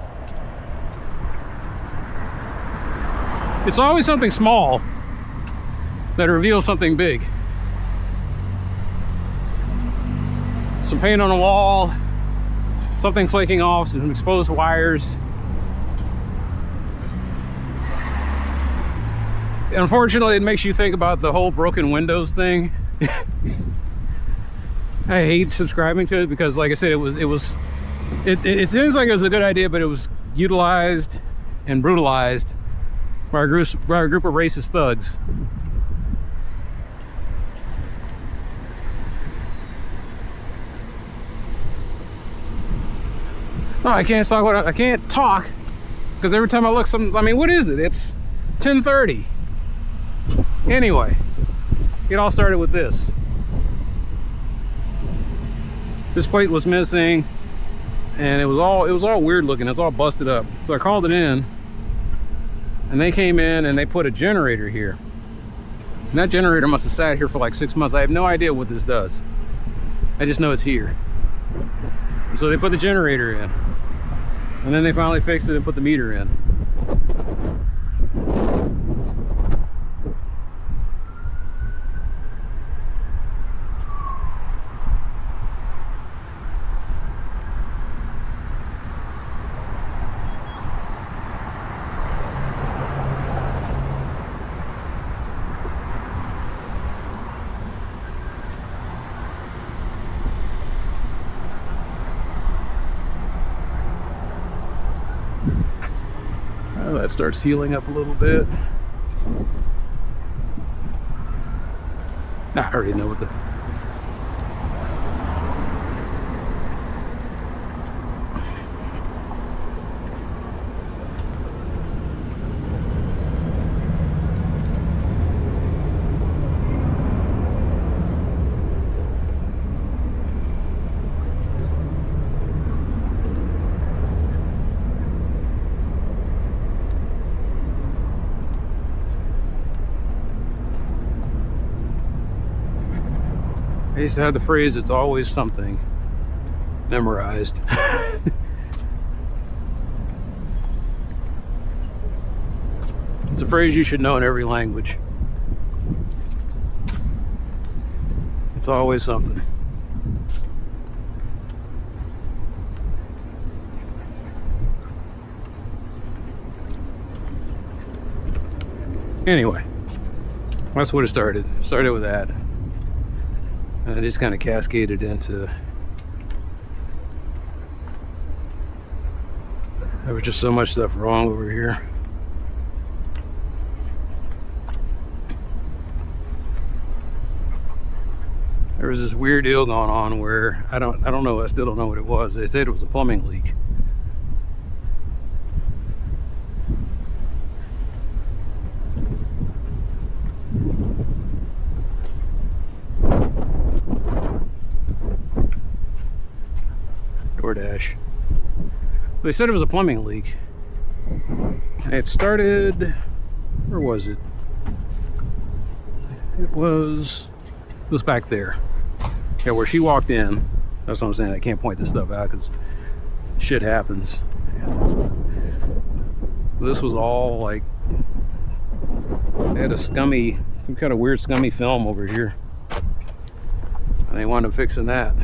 It's always something small that reveals something big. some paint on the wall, something flaking off, some exposed wires. Unfortunately, it makes you think about the whole broken windows thing. I hate subscribing to it because, like I said, it seems like it was a good idea, but it was utilized and brutalized by a group of racist thugs. No, I can't talk because every time I look, I mean, what is it? It's 10:30. Anyway, it all started with this. This plate was missing, and it was all weird looking. It's all busted up. So I called it in, and they came in and they put a generator here. And that generator must have sat here for like 6 months. I have no idea what this does. I just know it's here. And so they put the generator in, and then they finally fixed it and put the meter in. That starts healing up a little bit. I already know what the... I used to have the phrase, "It's always something," memorized. It's a phrase you should know in every language. It's always something. Anyway, that's what it started. It started with that. And it just kind of cascaded into... There was just so much stuff wrong over here. There was this weird deal going on where I don't know, I still don't know what it was. They said it was a plumbing leak. DoorDash. They said it was a plumbing leak. And it started, where was it? It was back there. Yeah, where she walked in. That's what I'm saying. I can't point this stuff out because shit happens. This was all like, they had some kind of weird scummy film over here. And they wound up fixing that.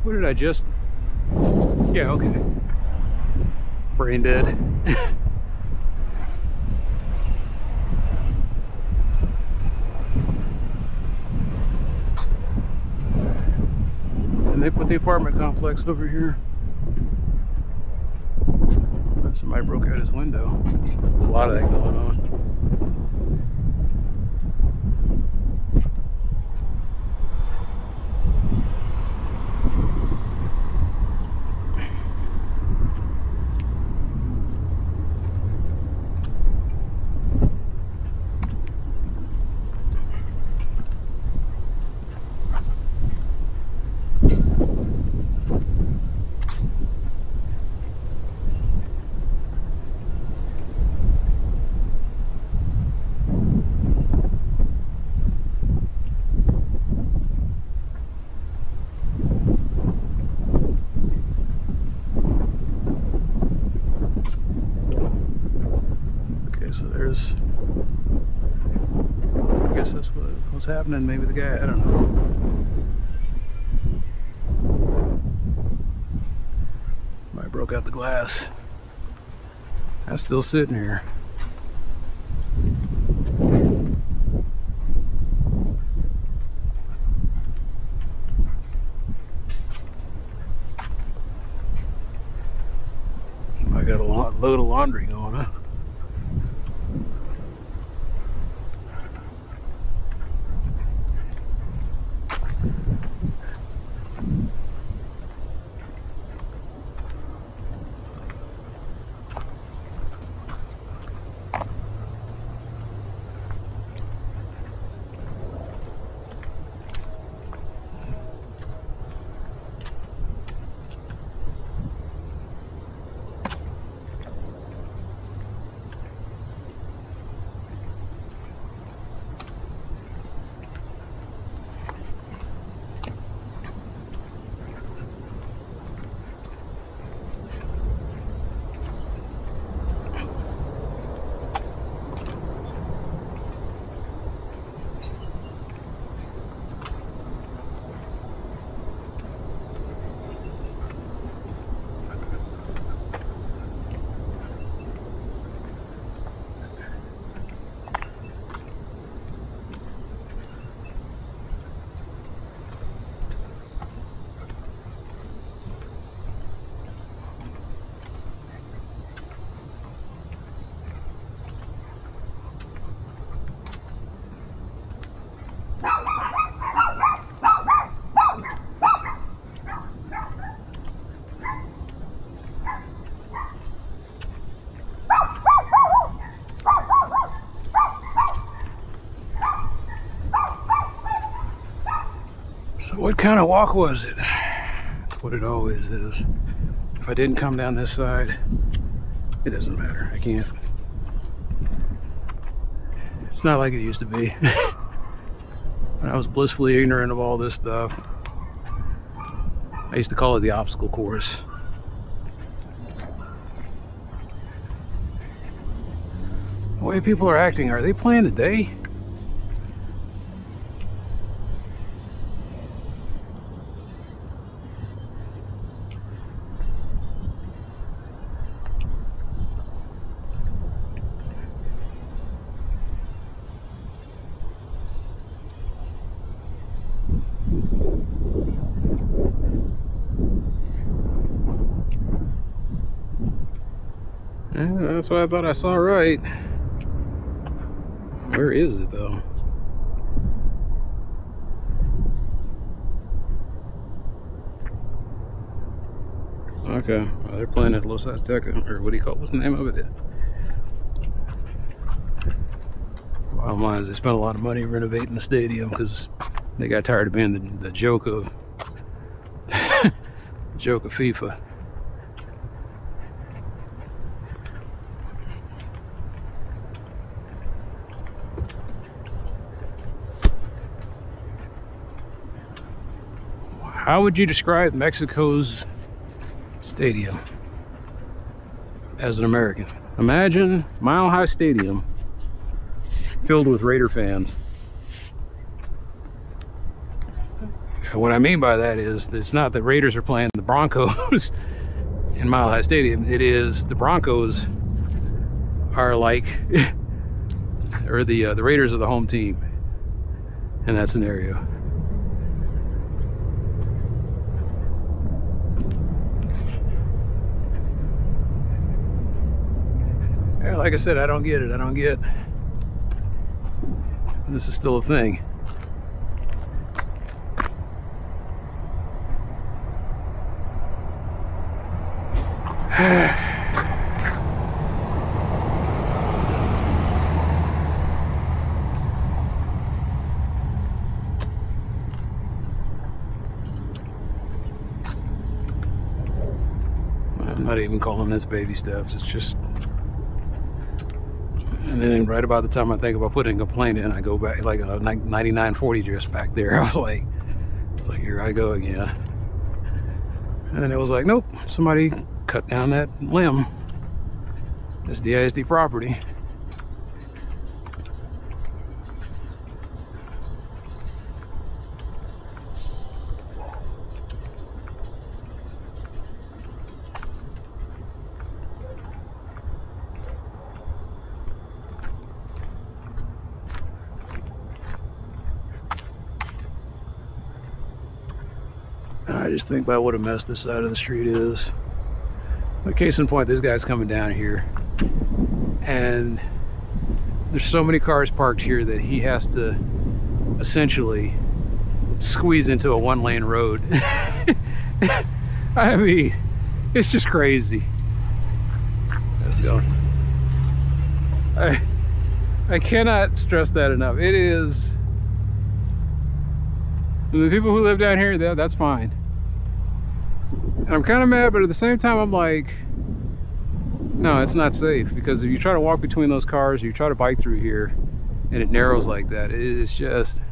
What did I just... Yeah, okay. Brain dead. And they put the apartment complex over here. Somebody broke out his window. There's a lot of that going on. happening. Maybe the guy, I don't know. I broke out the glass. That's still sitting here. Somebody got a load of laundry going, huh? What kind of walk was it? That's what it always is. If I didn't come down this side, it doesn't matter. I can't. It's not like it used to be. When I was blissfully ignorant of all this stuff, I used to call it the obstacle course. The way people are acting, are they playing today? That's what I thought I saw right. Where is it though? Okay, well, they're playing at Los Aztecas, or what do you call it? What's the name of it? Almazan. They spent a lot of money renovating the stadium because they got tired of being the joke of joke of FIFA. How would you describe Mexico's stadium as an American? Imagine Mile High Stadium filled with Raider fans. And what I mean by that is, it's not that Raiders are playing the Broncos in Mile High Stadium. It is the Broncos are like, or the Raiders are the home team in that scenario. Like I said, I don't get it. I don't get this is still a thing. I'm not even calling this baby steps. It's just. And then right about the time I think about putting a complaint in, I go back like a 9940 just back there. I was like, here I go again. And then it was like, nope, somebody cut down that limb. It's DISD property. I just think about what a mess this side of the street is. But case in point, this guy's coming down here, and there's so many cars parked here that he has to essentially squeeze into a one-lane road. I mean, it's just crazy. Let's go. I cannot stress that enough. It is, the people who live down here, that's fine. And I'm kind of mad, but at the same time, I'm like, no, it's not safe, because if you try to walk between those cars, or you try to bike through here, and it narrows like that, it is just,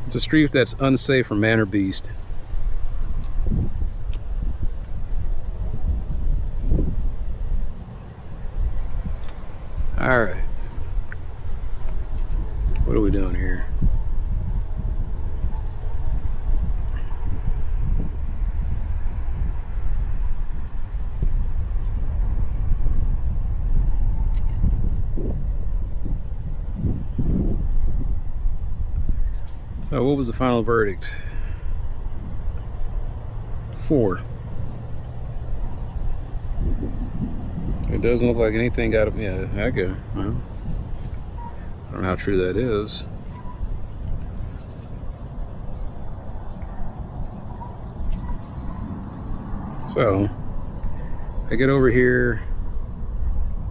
it's a street that's unsafe for man or beast. All right, what are we doing here? So what was the final verdict? 4. It doesn't look like anything got up. Yeah, okay. Well, I don't know how true that is. So I get over here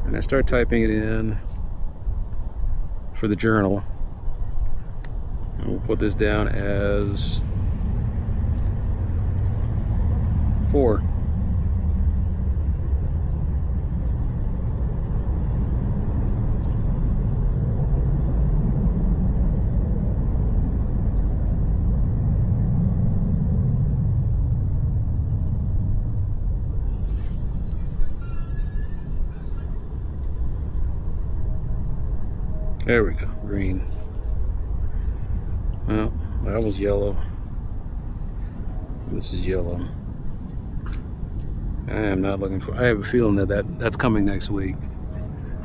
and I start typing it in for the journal. And we'll put this down as 4. There we go, green. Well, that was yellow. This is yellow. I am not looking for, I have a feeling that's coming next week.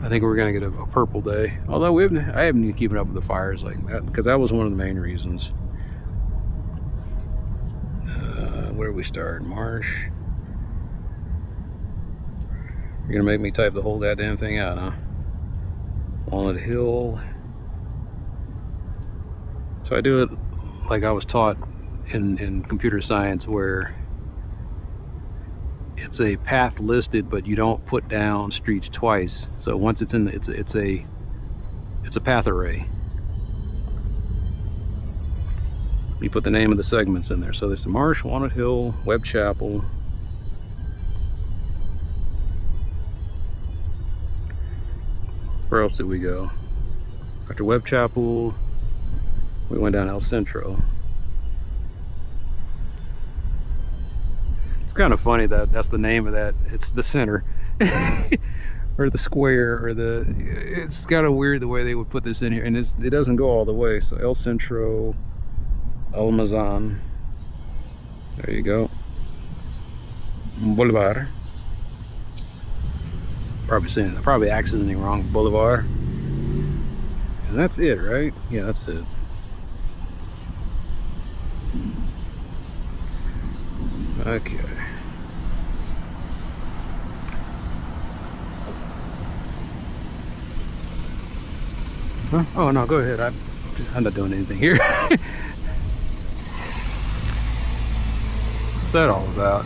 I think we're gonna get a purple day. Although I haven't been keeping up with the fires like that, because that was one of the main reasons. Where do we start? Marsh. You're gonna make me type the whole goddamn thing out, huh? Walnut Hill. So I do it like I was taught in computer science, where it's a path listed, but you don't put down streets twice. So once it's in the, it's a path array. You put the name of the segments in there. So there's the Marsh, Walnut Hill, Webb Chapel. Where else did we go? After Webb Chapel, we went down El Centro. It's kind of funny that that's the name of that. It's the center. Or the square, or it's kind of weird the way they would put this in here. And it doesn't go all the way. So El Centro, Almazan. There you go. Bolivar. Probably accenting wrong. Bolivar. And that's it, right? Yeah, that's it. Okay. Huh? Oh no, go ahead. I'm not doing anything here. What's that all about?